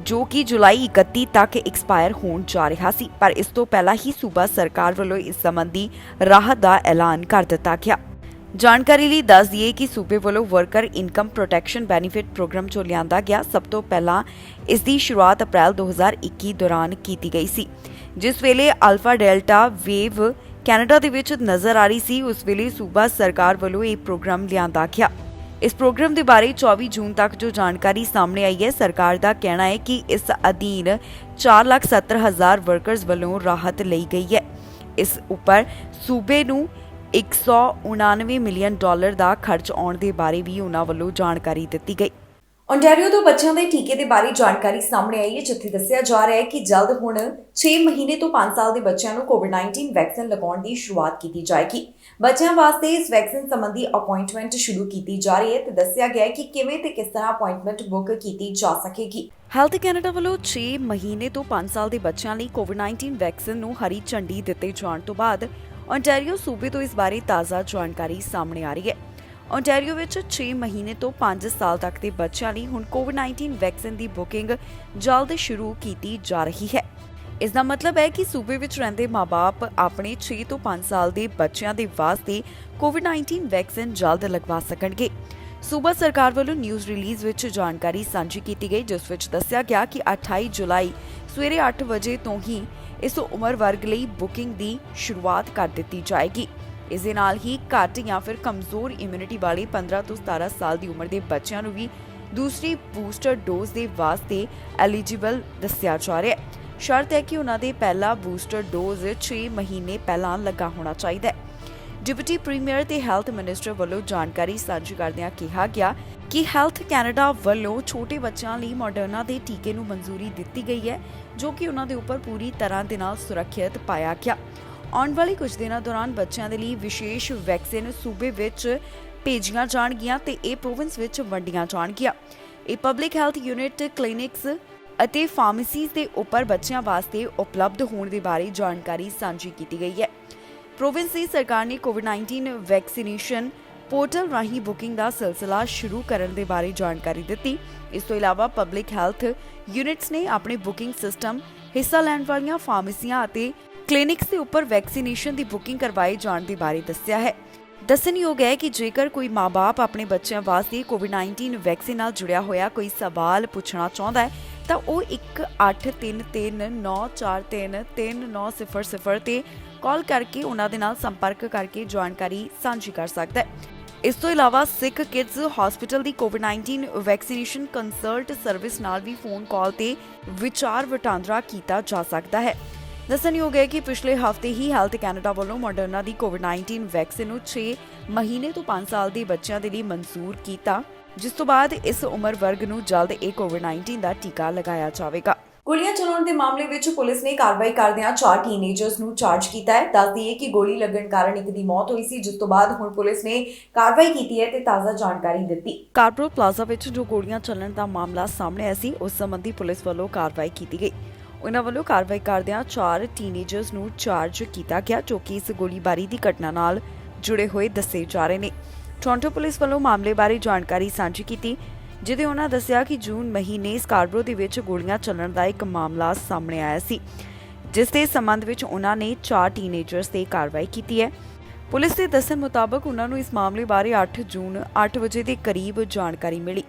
ਜੋ ਕਿ ਜੁਲਾਈ 31 ਤੱਕ ਐਕਸਪਾਇਰ ਹੋਣ ਜਾ ਰਿਹਾ ਸੀ, ਪਰ ਇਸ ਤੋਂ ਪਹਿਲਾਂ ਹੀ ਸੂਬਾ ਸਰਕਾਰ ਵੱਲੋਂ ਇਸ ਸੰਬੰਧੀ ਰਾਹਤ ਦਾ ਐਲਾਨ ਕਰ ਦਿੱਤਾ ਗਿਆ। ਜਾਣਕਾਰੀ ਲਈ ਦੱਸ ਦਈਏ ਕਿ ਸੂਬੇ ਵੱਲੋਂ worker income protection benefit program ਜੋ ਲਿਆਂਦਾ ਗਿਆ, ਸਭ ਤੋਂ ਪਹਿਲਾਂ ਇਸ ਦੀ ਸ਼ੁਰੂਆਤ ਅਪ੍ਰੈਲ 2021 ਦੌਰਾਨ ਕੀਤੀ ਗਈ ਸੀ, ਜਿਸ ਵੇਲੇ ਅਲਫਾ ਡੈਲਟਾ ਵੇਵ ਕੈਨੇਡਾ ਦੇ ਵਿੱਚ ਨਜ਼ਰ ਆ ਰਹੀ ਸੀ। ਉਸ ਵੇਲੇ ਸੂਬਾ ਸਰਕਾਰ ਵੱਲੋਂ ਇਹ ਪ੍ਰੋਗਰਾਮ ਲਿਆਂਦਾ ਗਿਆ। ਇਸ ਪ੍ਰੋਗਰਾਮ ਦੇ ਬਾਰੇ 24 ਜੂਨ ਤੱਕ ਜੋ ਜਾਣਕਾਰੀ ਸਾਹਮਣੇ ਆਈ ਹੈ, ਸਰਕਾਰ ਦਾ ਕਹਿਣਾ ਹੈ ਕਿ ਇਸ ਅਧੀਨ 4,70,000 ਵਰਕਰਸ ਵੱਲੋਂ ਰਾਹਤ ਲਈ ਗਈ ਹੈ। ਇਸ ਉੱਪਰ ਸੂਬੇ ਨੂੰ $199 ਮਿਲੀਅਨ ਦਾ ਖਰਚ ਆਉਣ ਦੇ ਬਾਰੇ ਵੀ ਉਹਨਾਂ ਵੱਲੋਂ ਜਾਣਕਾਰੀ ਦਿੱਤੀ ਗਈ। ਓਨਟਾਰੀਓ ਤੋਂ ਬੱਚਿਆਂ ਦੇ ਟੀਕੇ ਦੇ ਬਾਰੇ ਜਾਣਕਾਰੀ ਸਾਹਮਣੇ ਆਈ ਹੈ, ਜਿੱਥੇ ਦੱਸਿਆ ਜਾ ਰਿਹਾ ਹੈ ਕਿ ਜਲਦ ਹੁਣ 6 ਮਹੀਨੇ ਤੋਂ 5 ਸਾਲ ਦੇ ਬੱਚਿਆਂ ਨੂੰ ਕੋਵਿਡ-19 ਵੈਕਸੀਨ ਲਗਾਉਣ ਦੀ ਸ਼ੁਰੂਆਤ ਕੀਤੀ ਜਾਏਗੀ। ਬੱਚਿਆਂ ਵਾਸਤੇ ਇਸ ਵੈਕਸੀਨ ਸੰਬੰਧੀ ਅਪਾਇੰਟਮੈਂਟ ਸ਼ੁਰੂ ਕੀਤੀ ਜਾ ਰਹੀ ਹੈ ਤੇ ਦੱਸਿਆ ਗਿਆ ਹੈ ਕਿ ਕਿਵੇਂ ਤੇ ਕਿਸ ਤਰ੍ਹਾਂ ਅਪਾਇੰਟਮੈਂਟ ਬੁੱਕ ਕੀਤੀ ਜਾ ਸਕੇਗੀ। ਹੈਲਥ ਕੈਨੇਡਾ ਵੱਲੋਂ 6 ਮਹੀਨੇ ਤੋਂ 5 ਸਾਲ ਦੇ ਬੱਚਿਆਂ ਲਈ ਕੋਵਿਡ-19 ਵੈਕਸੀਨ ਨੂੰ ਹਰੀ ਝੰਡੀ ਦਿੱਤੇ ਜਾਣ ਤੋਂ ਬਾਅਦ ਓਨਟਾਰੀਓ ਸੂਬੇ ਤੋਂ ਇਸ ਬਾਰੇ ਤਾਜ਼ਾ ਜਾਣਕਾਰੀ ਸਾਹਮਣੇ ਆ ਰਹੀ ਹੈ। ਓਨਟਾਰੀਓ ਵਿੱਚ 6 ਮਹੀਨੇ ਤੋਂ 5 ਸਾਲ ਤੱਕ ਦੇ ਬੱਚਿਆਂ ਲਈ ਹੁਣ ਕੋਵਿਡ-19 ਵੈਕਸੀਨ ਦੀ ਬੁਕਿੰਗ ਜਲਦ ਸ਼ੁਰੂ ਕੀਤੀ ਜਾ ਰਹੀ ਹੈ। ਇਸ ਦਾ ਮਤਲਬ ਹੈ ਕਿ ਸੂਬੇ ਵਿੱਚ ਰਹਿੰਦੇ ਮਾਪੇ ਆਪਣੇ 6 ਤੋਂ 5 ਸਾਲ ਦੇ ਬੱਚਿਆਂ ਦੇ ਵਾਸਤੇ ਕੋਵਿਡ-19 ਵੈਕਸੀਨ ਜਲਦ ਲਗਵਾ ਸਕਣਗੇ। ਸੂਬਾ ਸਰਕਾਰ ਵੱਲੋਂ ਨਿਊਜ਼ ਰਿਲੀਜ਼ ਵਿੱਚ ਜਾਣਕਾਰੀ ਸਾਂਝੀ ਕੀਤੀ ਗਈ, ਜਿਸ ਵਿੱਚ ਦੱਸਿਆ ਗਿਆ ਕਿ 28 ਜੁਲਾਈ ਸਵੇਰੇ 8 ਵਜੇ ਤੋਂ ਹੀ ਇਸ ਉਮਰ ਵਰਗ ਲਈ ਬੁਕਿੰਗ ਦੀ ਸ਼ੁਰੂਆਤ ਕਰ ਦਿੱਤੀ ਜਾਏਗੀ। ਇਸ ਦੇ ਨਾਲ ਹੀ ਘੱਟ ਜਾਂ ਫਿਰ ਕਮਜ਼ੋਰ ਇਮਿਊਨਿਟੀ ਵਾਲੇ 15 ਤੋਂ 17 ਸਾਲ ਦੀ ਉਮਰ ਦੇ ਬੱਚਿਆਂ ਨੂੰ ਵੀ ਦੂਸਰੀ ਬੂਸਟਰ ਡੋਜ਼ ਦੇ ਵਾਸਤੇ ਐਲੀਜੀਬਲ ਦੱਸਿਆ ਜਾ ਰਿਹਾ ਹੈ। ਸ਼ਰਤ ਹੈ ਕਿ ਉਹਨਾਂ ਦੇ ਪਹਿਲਾ ਬੂਸਟਰ ਡੋਜ਼ 6 ਮਹੀਨੇ ਪਹਿਲਾਂ ਲੱਗਾ ਹੋਣਾ ਚਾਹੀਦਾ ਹੈ। ਡਿਪਟੀ ਪ੍ਰੀਮੀਅਰ ਤੇ ਹੈਲਥ ਮਿਨਿਸਟਰ ਵੱਲੋਂ ਜਾਣਕਾਰੀ ਸਾਂਝੀ ਕਰਦਿਆਂ ਕਿਹਾ ਗਿਆ ਕਿ ਹੈਲਥ ਕੈਨੇਡਾ ਵੱਲੋਂ ਛੋਟੇ ਬੱਚਿਆਂ ਲਈ ਮੋਡਰਨਾ ਦੇ ਟੀਕੇ ਨੂੰ ਮਨਜ਼ੂਰੀ ਦਿੱਤੀ ਗਈ ਹੈ, ਜੋ ਕਿ ਉਹਨਾਂ ਦੇ ਉੱਪਰ ਪੂਰੀ ਤਰ੍ਹਾਂ ਦੇ ਨਾਲ ਸੁਰੱਖਿਅਤ ਪਾਇਆ ਗਿਆ। ਆਉਣ ਵਾਲੇ ਕੁਝ ਦਿਨਾਂ ਦੌਰਾਨ ਬੱਚਿਆਂ ਦੇ ਲਈ ਵਿਸ਼ੇਸ਼ ਵੈਕਸੀਨ ਸੂਬੇ ਵਿੱਚ ਭੇਜੀਆਂ ਜਾਣਗੀਆਂ ਤੇ ਇਹ ਪ੍ਰੋਵਿੰਸ ਵਿੱਚ ਵੰਡੀਆਂ ਜਾਣਗੀਆਂ। ਇਹ ਪਬਲਿਕ ਹੈਲਥ ਯੂਨਿਟ, ਕਲੀਨਿਕਸ ਅਤੇ ਫਾਰਮੇਸੀਜ਼ ਦੇ ਉੱਪਰ ਬੱਚਿਆਂ ਵਾਸਤੇ ਉਪਲਬਧ ਹੋਣ ਦੇ ਬਾਰੇ ਜਾਣਕਾਰੀ ਸਾਂਝੀ ਕੀਤੀ ਗਈ ਹੈ। ਪ੍ਰੋਵਿੰਸ ਦੀ ਸਰਕਾਰ ਨੇ ਕੋਵਿਡ-19 ਵੈਕਸੀਨੇਸ਼ਨ ਪੋਰਟਲ ਰਾਹੀਂ ਬੁਕਿੰਗ ਦਾ ਸਿਲਸਿਲਾ ਸ਼ੁਰੂ ਕਰਨ ਦੇ ਬਾਰੇ ਜਾਣਕਾਰੀ ਦਿੱਤੀ। ਇਸ ਤੋਂ ਇਲਾਵਾ ਪਬਲਿਕ ਹੈਲਥ ਯੂਨਿਟਸ ਨੇ ਆਪਣੇ ਬੁਕਿੰਗ ਸਿਸਟਮ, ਹਿੱਸਾ ਲੈਣ ਵਾਲੀਆਂ ਫਾਰਮੇਸੀਆਂ ਅਤੇ ਕਲੀਨਿਕਸ ਦੇ ਉੱਪਰ ਵੈਕਸੀਨੇਸ਼ਨ ਦੀ ਬੁਕਿੰਗ ਕਰਵਾਏ ਜਾਣ ਦੇ ਬਾਰੇ ਦੱਸਿਆ ਹੈ। ਦੱਸਣਯੋਗ ਹੈ ਕਿ ਜੇਕਰ ਕੋਈ ਮਾਂ-ਬਾਪ ਆਪਣੇ ਬੱਚਿਆਂ ਵਾਸਤੇ ਕੋਵਿਡ-19 ਵੈਕਸੀਨ ਨਾਲ ਜੁੜਿਆ ਹੋਇਆ ਕੋਈ ਸਵਾਲ ਪੁੱਛਣਾ ਚਾਹੁੰਦਾ ਹੈ ਤਾਂ ਉਹ 183394339000 ਤੇ ਕਾਲ ਕਰਕੇ ਉਹਨਾਂ ਦੇ ਨਾਲ ਸੰਪਰਕ ਕਰਕੇ ਜਾਣਕਾਰੀ ਸਾਂਝੀ ਕਰ ਸਕਦਾ ਹੈ। ਇਸ ਤੋਂ ਇਲਾਵਾ ਸਿੱਖ ਕਿਡਜ਼ ਹਸਪੀਟਲ ਦੀ ਕੋਵਿਡ-19 ਵੈਕਸੀਨੇਸ਼ਨ ਕੰਸਲਟ ਸਰਵਿਸ ਨਾਲ ਵੀ ਫੋਨ ਕਾਲ ਤੇ ਵਿਚਾਰ ਵਟਾਂਦਰਾ ਕੀਤਾ ਜਾ ਸਕਦਾ ਹੈ। ਦੱਸਣਯੋਗ ਹੈ ਕਿ ਪਿਛਲੇ ਹਫ਼ਤੇ ਹੀ ਹੈਲਥ ਕੈਨੇਡਾ ਵੱਲੋਂ ਮੋਡਰਨਾ ਦੀ ਕੋਵਿਡ-19 ਵੈਕਸੀਨ ਨੂੰ 6 ਮਹੀਨੇ ਤੋਂ 5 ਸਾਲ ਦੇ ਬੱਚਿਆਂ ਦੇ ਲਈ ਮਨਜ਼ੂਰ ਕੀਤਾ, ਜਿਸ ਤੋਂ ਬਾਅਦ ਇਸ ਉਮਰ ਵਰਗ ਨੂੰ ਜਲਦ ਇਹ ਕੋਵਿਡ-19 ਦਾ ਟੀਕਾ ਲਗਾਇਆ ਜਾਵੇਗਾ। ਗੋਲੀਆਂ ਚਲਾਉਣ ਦੇ ਮਾਮਲੇ ਵਿੱਚ ਪੁਲਿਸ ਨੇ ਕਾਰਵਾਈ ਕਰਦਿਆਂ 4 ਟੀਨੇਜਰਸ ਨੂੰ ਚਾਰਜ ਕੀਤਾ ਹੈ। ਦੱਸ ਦਈਏ ਕਿ ਗੋਲੀ ਲੱਗਣ ਕਾਰਨ ਇੱਕ ਦੀ ਮੌਤ ਹੋਈ ਸੀ, ਜਿਸ ਤੋਂ ਬਾਅਦ ਹੁਣ ਪੁਲਿਸ ਨੇ ਕਾਰਵਾਈ ਕੀਤੀ ਹੈ ਤੇ ਤਾਜ਼ਾ ਜਾਣਕਾਰੀ ਦਿੱਤੀ। ਕਾਰਪੋਰੇਟ ਪਲਾਜ਼ਾ ਵਿੱਚ ਜੋ ਗੋਲੀਆਂ ਚੱਲਣ ਦਾ ਮਾਮਲਾ ਸਾਹਮਣੇ ਆਇਆ ਸੀ, ਉਸ ਸੰਬੰਧੀ ਪੁਲਿਸ ਵੱਲੋਂ ਕਾਰਵਾਈ ਕੀਤੀ ਗਈ। ਉਹਨਾਂ ਵੱਲੋਂ ਕਾਰਵਾਈ ਕਰਦਿਆਂ 4 ਟੀਨੇਜਰਸ ਨੂੰ ਚਾਰਜ ਕੀਤਾ ਗਿਆ, ਜੋ ਕਿ ਇਸ ਗੋਲੀਬਾਰੀ ਦੀ ਘਟਨਾ ਨਾਲ ਜੁੜੇ ਹੋਏ ਦੱਸੇ ਜਾ ਰਹੇ ਨੇ। ਟੋਰਾਂਟੋ ਪੁਲਿਸ ਵੱਲੋਂ ਮਾਮਲੇ ਬਾਰੇ ਜਾਣਕਾਰੀ ਸਾਂਝੀ ਕੀਤੀ, ਜਿਹਦੇ ਉਹਨਾਂ ਦੱਸਿਆ ਕਿ ਜੂਨ ਮਹੀਨੇ ਸਕਾਰਬਰੋ ਦੇ ਵਿੱਚ ਗੋਲੀਆਂ ਚੱਲਣ ਦਾ ਇੱਕ ਮਾਮਲਾ ਸਾਹਮਣੇ ਆਇਆ ਸੀ, ਜਿਸ ਦੇ ਸੰਬੰਧ ਵਿੱਚ ਉਹਨਾਂ ਨੇ 4 ਟੀਨੇਜਰਸ ਤੇ ਕਾਰਵਾਈ ਕੀਤੀ ਹੈ। ਪੁਲਿਸ ਦੇ ਦੱਸਣ ਮੁਤਾਬਕ ਉਹਨਾਂ ਨੂੰ ਇਸ ਮਾਮਲੇ ਬਾਰੇ 8 ਜੂਨ 8 ਵਜੇ ਦੇ ਕਰੀਬ ਜਾਣਕਾਰੀ ਮਿਲੀ।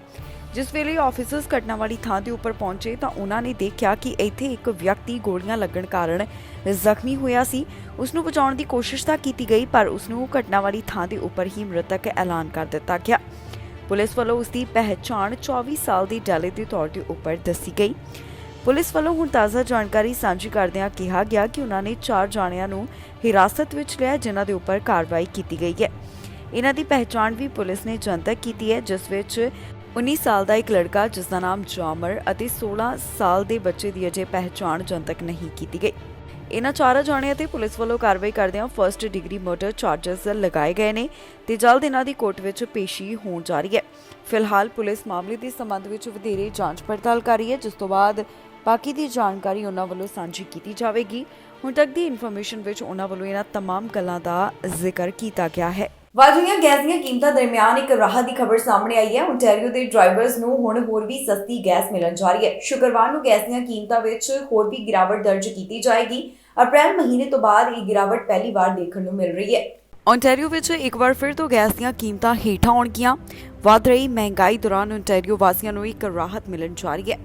ਜਿਸ ਵੇਲੇ ਆਫੀਸਰਸ ਘਟਨਾ ਵਾਲੀ ਥਾਂ ਦੇ ਉੱਪਰ ਪਹੁੰਚੇ ਤਾਂ ਉਹਨਾਂ ਨੇ ਦੇਖਿਆ ਕਿ ਇੱਥੇ ਇੱਕ ਵਿਅਕਤੀ ਗੋਲੀਆਂ ਲੱਗਣ ਕਾਰਨ ਜ਼ਖਮੀ ਹੋਇਆ ਸੀ। ਉਸ ਨੂੰ ਬਚਾਉਣ ਦੀ ਕੋਸ਼ਿਸ਼ ਤਾਂ ਕੀਤੀ ਗਈ, ਪਰ ਉਸ ਨੂੰ ਘਟਨਾ ਵਾਲੀ ਥਾਂ ਦੇ ਉੱਪਰ ਹੀ ਮ੍ਰਿਤਕ ਐਲਾਨ ਕਰ ਦਿੱਤਾ ਗਿਆ। ਪੁਲਿਸ ਵੱਲੋਂ ਉਸ ਦੀ ਪਹਿਚਾਣ 24 ਸਾਲ ਦੀ ਡੈਲੇ ਦੇ ਤੌਰ ਤੇ ਉੱਪਰ ਦੱਸੀ ਗਈ। ਪੁਲਿਸ ਵੱਲੋਂ ਹੁਣ ਤਾਜ਼ਾ ਜਾਣਕਾਰੀ ਸਾਂਝੀ ਕਰਦਿਆਂ ਕਿਹਾ ਗਿਆ ਕਿ ਉਹਨਾਂ ਨੇ 4 ਜਾਣਿਆਂ ਨੂੰ ਹਿਰਾਸਤ ਵਿੱਚ ਲਿਆ, ਜਿਨ੍ਹਾਂ ਦੇ ਉੱਪਰ ਕਾਰਵਾਈ ਕੀਤੀ ਗਈ ਹੈ। ਇਹਨਾਂ ਦੀ ਪਹਿਚਾਣ ਵੀ ਪੁਲਿਸ ਨੇ ਜਨਤਕ ਕੀਤੀ ਹੈ, ਜਿਸ ਵਿੱਚ 19 ਸਾਲ ਦਾ ਇੱਕ ਲੜਕਾ ਜਿਸ ਦਾ ਨਾਮ ਜਾਮਰ ਅਤੇ 16 ਸਾਲ ਦੇ ਬੱਚੇ ਦੀ ਅਜੇ ਪਹਿਚਾਣ ਜਨਤਕ ਨਹੀਂ ਕੀਤੀ ਗਈ। ਇਹਨਾਂ 4 ਜਾਣਿਆਂ ਤੇ ਪੁਲਿਸ ਵੱਲੋਂ ਕਾਰਵਾਈ ਕਰਦਿਆਂ ਫਰਸਟ ਡਿਗਰੀ ਮਰਡਰ ਚਾਰਜਸ ਲਗਾਏ ਗਏ ਨੇ ਤੇ ਜਲਦ ਇਹਨਾਂ ਦੀ ਕੋਰਟ ਵਿੱਚ ਪੇਸ਼ੀ ਹੋਣ ਜਾ ਰਹੀ ਹੈ। ਫਿਲਹਾਲ ਪੁਲਿਸ ਮਾਮਲੇ ਦੇ ਸੰਬੰਧ ਵਿੱਚ ਵਧੇਰੇ ਜਾਂਚ ਪੜਤਾਲ ਕਰ ਰਹੀ ਹੈ, ਜਿਸ ਤੋਂ ਬਾਅਦ ਬਾਕੀ ਦੀ ਜਾਣਕਾਰੀ ਉਹਨਾਂ ਵੱਲੋਂ ਸਾਂਝੀ ਕੀਤੀ ਜਾਵੇਗੀ। ਹੁਣ ਤੱਕ ਦੀ ਇਨਫੋਰਮੇਸ਼ਨ ਵਿੱਚ ਉਹਨਾਂ ਵੱਲੋਂ ਇਹਨਾਂ तमाम ਗੱਲਾਂ ਦਾ ਜ਼ਿਕਰ ਕੀਤਾ ਗਿਆ ਹੈ। ਵਾਜੀਆਂ ਗੈਸ ਦੀਆਂ ਕੀਮਤਾਂ ਦਰਮਿਆਨ ਇੱਕ ਰਾਹਤ ਦੀ ਖਬਰ ਸਾਹਮਣੇ ਆਈ ਹੈ। ਓਨਟਾਰੀਓ ਦੇ ਡਰਾਈਵਰਸ ਨੂੰ ਹੁਣ ਹੋਰ ਵੀ ਸਸਤੀ ਗੈਸ ਮਿਲਣ ਜਾ ਰਹੀ ਹੈ। ਸ਼ੁੱਕਰਵਾਰ ਨੂੰ ਗੈਸ ਦੀਆਂ ਕੀਮਤਾਂ ਵਿੱਚ ਹੋਰ ਵੀ ਗਿਰਾਵਟ ਦਰਜ ਕੀਤੀ ਜਾਏਗੀ। ਅਪ੍ਰੈਲ ਮਹੀਨੇ ਤੋਂ ਬਾਅਦ ਇਹ ਗਿਰਾਵਟ ਪਹਿਲੀ ਵਾਰ ਦੇਖਣ ਨੂੰ ਮਿਲ ਰਹੀ ਹੈ। ਓਨਟਾਰੀਓ ਵਿੱਚ ਇੱਕ ਵਾਰ ਫਿਰ ਤੋਂ ਗੈਸ ਦੀਆਂ ਕੀਮਤਾਂ ਹੇਠਾਂ ਆਉਣਗੀਆਂ। ਵਧ ਰਹੀ ਮਹਿੰਗਾਈ ਦੌਰਾਨ ਓਨਟਾਰੀਓ ਵਾਸੀਆਂ ਨੂੰ ਇੱਕ ਰਾਹਤ ਮਿਲਣ ਜਾ ਰਹੀ ਹੈ।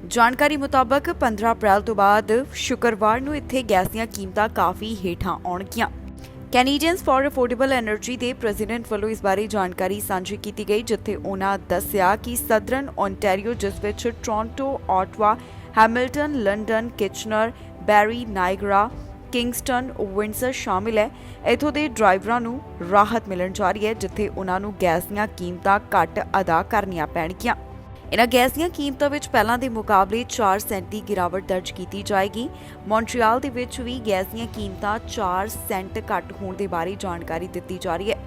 ਜਾਣਕਾਰੀ ਮੁਤਾਬਕ 15 ਅਪ੍ਰੈਲ ਤੋਂ ਬਾਅਦ ਸ਼ੁੱਕਰਵਾਰ ਨੂੰ ਇੱਥੇ ਗੈਸ ਦੀਆਂ ਕੀਮਤਾਂ ਕਾਫੀ ਹੇਠਾਂ ਆਉਣਗੀਆਂ। ਕੈਨੇਡੀਅਨਸ ਫਾਰ ਅਫੋਰਡੇਬਲ ਐਨਰਜੀ ਦੇ ਪ੍ਰੈਜ਼ੀਡੈਂਟ ਵੱਲੋਂ ਇਸ ਬਾਰੇ ਜਾਣਕਾਰੀ ਸਾਂਝੀ ਕੀਤੀ ਗਈ, ਜਿੱਥੇ ਉਹਨਾਂ ਦੱਸਿਆ ਕਿ ਸਦਰਨ ਓਨਟਾਰੀਓ, ਜਿਸ ਵਿੱਚ Toronto, Ottawa, Hamilton, London, Kitchener, Barrie, Niagara, Kingston, Windsor ਸ਼ਾਮਿਲ ਹੈ। ਇੱਥੋਂ ਦੇ ਡਰਾਈਵਰਾਂ ਨੂੰ ਰਾਹਤ ਮਿਲਣ ਜਾ ਰਹੀ ਹੈ, ਜਿੱਥੇ ਉਹਨਾਂ ਨੂੰ ਗੈਸ ਦੀਆਂ ਕੀਮਤਾਂ ਘੱਟ ਅਦਾ ਕਰਨੀਆਂ ਪੈਣਗੀਆਂ। ਇਹਨਾਂ ਗੈਸ ਦੀਆਂ ਕੀਮਤਾਂ ਵਿੱਚ ਪਹਿਲਾਂ ਦੇ ਮੁਕਾਬਲੇ 4 ਸੈਂਟ ਦੀ ਗਿਰਾਵਟ ਦਰਜ ਕੀਤੀ ਜਾਏਗੀ। ਮੌਂਟਰੀਅਲ ਦੇ ਵਿੱਚ ਵੀ ਗੈਸ ਦੀਆਂ ਕੀਮਤਾਂ 4 ਸੈਂਟ ਘੱਟ ਹੋਣ ਦੇ ਬਾਰੇ ਜਾਣਕਾਰੀ ਦਿੱਤੀ ਜਾ ਰਹੀ ਹੈ।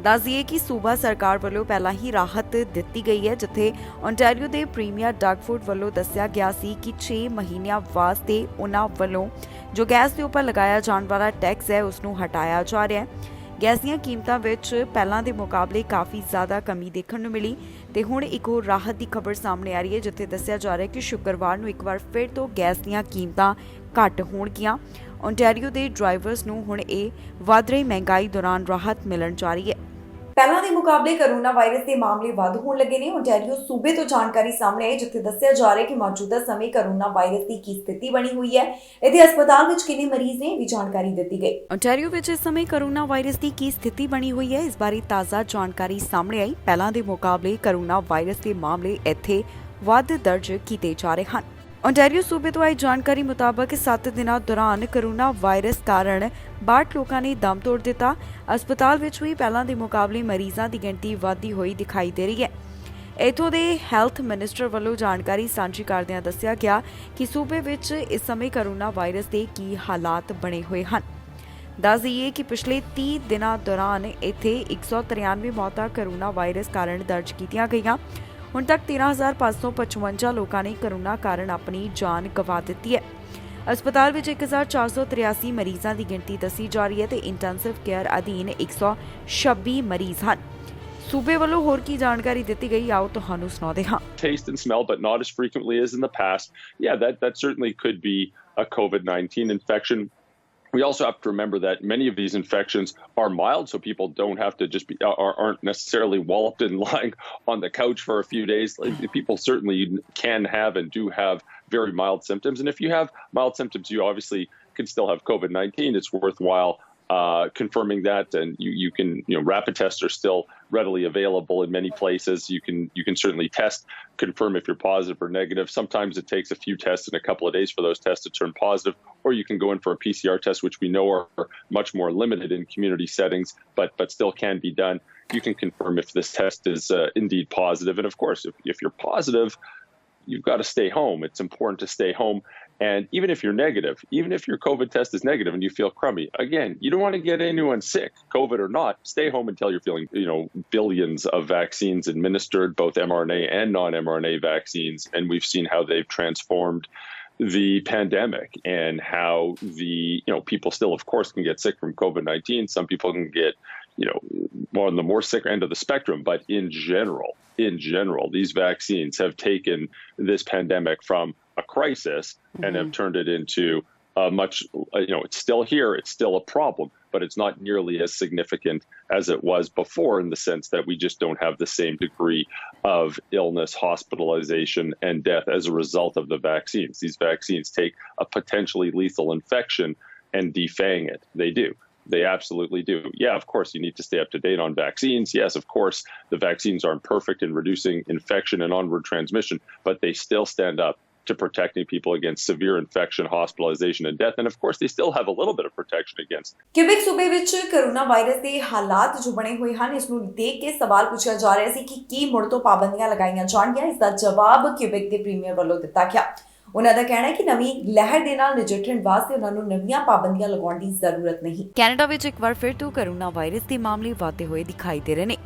ਦੱਸ ਦਈਏ ਕਿ ਸੂਬਾ ਸਰਕਾਰ ਵੱਲੋਂ ਪਹਿਲਾਂ ਹੀ ਰਾਹਤ ਦਿੱਤੀ ਗਈ ਹੈ, ਜਿੱਥੇ ਓਨਟਾਰੀਓ ਦੇ ਪ੍ਰੀਮੀਅਰ ਡਗਫੋਰਡ ਵੱਲੋਂ ਦੱਸਿਆ ਗਿਆ ਸੀ ਕਿ 6 ਮਹੀਨਿਆਂ ਵਾਸਤੇ ਉਹਨਾਂ ਵੱਲੋਂ ਜੋ ਗੈਸ ਦੇ ਉੱਪਰ ਲਗਾਇਆ ਜਾਣ ਵਾਲਾ ਟੈਕਸ ਹੈ, ਉਸ ਨੂੰ ਹਟਾਇਆ ਜਾ ਰਿਹਾ ਹੈ। ਗੈਸ ਦੀਆਂ ਕੀਮਤਾਂ ਵਿੱਚ ਪਹਿਲਾਂ ਦੇ ਮੁਕਾਬਲੇ ਕਾਫੀ ਜ਼ਿਆਦਾ ਕਮੀ ਦੇਖਣ ਨੂੰ ਮਿਲੀ ਤੇ ਹੁਣ ਇੱਕ ਹੋਰ ਰਾਹਤ ਦੀ ਖਬਰ ਸਾਹਮਣੇ ਆ ਰਹੀ ਹੈ, ਜਿੱਥੇ ਦੱਸਿਆ ਜਾ ਰਿਹਾ ਹੈ ਕਿ ਸ਼ੁੱਕਰਵਾਰ ਨੂੰ ਇੱਕ ਵਾਰ ਫਿਰ ਤੋਂ ਗੈਸ ਦੀਆਂ ਕੀਮਤਾਂ ਘੱਟ ਹੋਣਗੀਆਂ। ਓਨਟਾਰੀਓ ਦੇ ਡਰਾਈਵਰਸ ਨੂੰ ਹੁਣ ਇਹ ਵਧ ਰਹੀ ਮਹਿੰਗਾਈ ਦੌਰਾਨ ਰਾਹਤ ਮਿਲਣ ਜਾ ਰਹੀ ਹੈ। ਪਹਿਲਾਂ ਦੇ ਮੁਕਾਬਲੇ ਕਰੋਨਾ ਵਾਇਰਸ ਦੇ ਮਾਮਲੇ ਵੱਧ ਹੋਣ ਲੱਗੇ ਨੇ। ਓਨਟਾਰੀਓ ਸੂਬੇ ਤੋਂ ਜਾਣਕਾਰੀ ਸਾਹਮਣੇ ਆਈ, ਜਿੱਥੇ ਦੱਸਿਆ ਜਾ ਰਿਹਾ ਹੈ ਕਿ ਮੌਜੂਦਾ ਸਮੇਂ ਕਰੋਨਾ ਵਾਇਰਸ ਦੀ ਕੀ ਸਥਿਤੀ ਬਣੀ ਹੋਈ ਹੈ। ਇਹਦੇ ਹਸਪਤਾਲ ਵਿੱਚ ਕਿੰਨੇ ਮਰੀਜ਼ ਨੇ, ਵੀ ਜਾਣਕਾਰੀ ਦਿੱਤੀ ਗਈ। ਓਨਟਾਰੀਓ ਵਿੱਚ ਇਸ ਸਮੇਂ ਕਰੋਨਾ ਵਾਇਰਸ ਦੀ ਕੀ ਸਥਿਤੀ ਬਣੀ ਹੋਈ ਹੈ, ਇਸ ਬਾਰੇ ਤਾਜ਼ਾ ਜਾਣਕਾਰੀ ਸਾਹਮਣੇ ਆਈ। ਪਹਿਲਾਂ ਦੇ ਮੁਕਾਬਲੇ ਕਰੋਨਾ ਵਾਇਰਸ ਦੇ ਮਾਮਲੇ ਇੱਥੇ ਵੱਧ ਦਰਜ ਕੀਤੇ ਜਾ ਰਹੇ ਹਨ। ਓਨਟਾਰੀਓ ਸੂਬੇ ਤੋਂ ਆਈ ਜਾਣਕਾਰੀ ਮੁਤਾਬਕ 7 ਦਿਨਾਂ ਦੌਰਾਨ ਕਰੋਨਾ ਵਾਇਰਸ ਕਾਰਨ 62 ਲੋਕਾਂ ਨੇ ਦਮ ਤੋੜ ਦਿੱਤਾ। ਹਸਪਤਾਲ ਵਿੱਚ ਵੀ ਪਹਿਲਾਂ ਦੇ ਮੁਕਾਬਲੇ ਮਰੀਜ਼ਾਂ ਦੀ ਗਿਣਤੀ ਵਧਦੀ ਹੋਈ ਦਿਖਾਈ ਦੇ ਰਹੀ ਹੈ। ਇੱਥੋਂ ਦੇ ਹੈਲਥ ਮਿਨਿਸਟਰ ਵੱਲੋਂ ਜਾਣਕਾਰੀ ਸਾਂਝੀ ਕਰਦਿਆਂ ਦੱਸਿਆ ਗਿਆ ਕਿ ਸੂਬੇ ਵਿੱਚ ਇਸ ਸਮੇਂ ਕਰੋਨਾ ਵਾਇਰਸ ਦੇ ਕੀ ਹਾਲਾਤ ਬਣੇ ਹੋਏ ਹਨ। ਦੱਸ ਦਈਏ ਕਿ ਪਿਛਲੇ 30 ਦਿਨਾਂ ਦੌਰਾਨ ਇੱਥੇ 193 ਮੌਤਾਂ ਕਰੋਨਾ ਵਾਇਰਸ ਕਾਰਨ ਦਰਜ ਕੀਤੀਆਂ ਗਈਆਂ। ਹੁਣ ਤੱਕ 13,555 ਲੋਕਾਂ ਨੇ ਕਰੋਨਾ ਕਾਰਨ ਆਪਣੀ ਜਾਨ ਗਵਾ ਦਿੱਤੀ ਹੈ। ਹਸਪਤਾਲ ਵਿੱਚ 1,483 ਮਰੀਜ਼ਾਂ ਦੀ ਗਿਣਤੀ ਦੱਸੀ ਜਾ ਰਹੀ ਹੈ ਤੇ ਇੰਟੈਂਸਿਵ ਕੇਅਰ ਅਧੀਨ 126 ਮਰੀਜ਼ ਹਨ। ਸੂਬੇ ਵੱਲੋਂ ਹੋਰ ਕੀ ਜਾਣਕਾਰੀ ਦਿੱਤੀ ਗਈ ਆਓ ਤੁਹਾਨੂੰ ਸੁਣਾਉਂਦੇ ਹਾਂ। Taste and smell, but not as frequently as in the past. Yeah, that certainly could be a COVID-19 infection. We also have to remember that many of these infections are mild, so people don't have to just be aren't necessarily walloped and lying on the couch for a few days. People certainly can have and do have very mild symptoms, and if you have mild symptoms, you obviously can still have COVID-19. It's worthwhile confirming that, and you can rapid tests are still readily available in many places. You can certainly test, confirm if you're positive or negative. Sometimes it takes a few tests and a couple of days for those tests to turn positive, or you can go in for a PCR test, which we know are much more limited in community settings, but still can be done. You can confirm if this test is indeed positive, and of course, if you're positive, you've got to stay home. It's important to stay home. And even if you're negative, even if your COVID test is negative and you feel crummy, again, you don't want to get anyone sick, COVID or not. Stay home until you're feeling, billions of vaccines administered, both mRNA and non-mRNA vaccines. And we've seen how they've transformed the pandemic and how people still, of course, can get sick from COVID-19. Some people can get, on the more sick end of the spectrum, but in general, these vaccines have taken this pandemic from a crisis and have turned it into a much, it's still here, it's still a problem, but it's not nearly as significant as it was before in the sense that we just don't have the same degree of illness, hospitalization, and death as a result of the vaccines. These vaccines take a potentially lethal infection and defang it. They do. They absolutely do. Yeah, of course, you need to stay up to date on vaccines. Yes, of course, the vaccines aren't perfect in reducing infection and onward transmission, but they still stand up to protecting people against severe infection, hospitalization, and death. And of course, they still have a little bit of protection against. Quebec ਸੂਬੇ ਵਿੱਚ corona virus ਦੇ ਹਾਲਾਤ ਜੋ ਬਣੇ ਹੋਏ ਹਨ, ਇਸ ਨੂੰ ਦੇਖ ਕੇ ਸਵਾਲ ਪੁੱਛਿਆ ਜਾ ਰਿਹਾ ਸੀ ਕਿ ਕੀ ਮੁੜ ਤੋਂ ਪਾਬੰਦੀਆਂ ਲਗਾਈਆਂ ਜਾਣਗੀਆਂ। ਇਸ ਦਾ ਜਵਾਬ ਕਿਊਬਿਕ ਦੇ ਪ੍ਰੀਮੀਅਰ ਵੱਲੋਂ ਦਿੱਤਾ ਗਿਆ। ਉਹਨਾਂ ਦਾ ਕਹਿਣਾ ਹੈ ਕਿ ਨਵੀਂ ਲਹਿਰ ਦੇ ਨਾਲ ਨਜਿੱਠਣ ਵਾਸਤੇ ਉਹਨਾਂ ਨੂੰ ਨਵੀਆਂ ਪਾਬੰਦੀਆਂ ਲਗਾਉਣ ਦੀ ਜ਼ਰੂਰਤ ਨਹੀਂ। ਕੈਨੇਡਾ ਵਿੱਚ ਇੱਕ ਵਾਰ ਫਿਰ ਤੋਂ ਕਰੋਨਾ ਵਾਇਰਸ ਦੇ ਮਾਮਲੇ ਵਧਦੇ ਹੋਏ ਦਿਖਾਈ ਦੇ ਰਹੇ ਨੇ।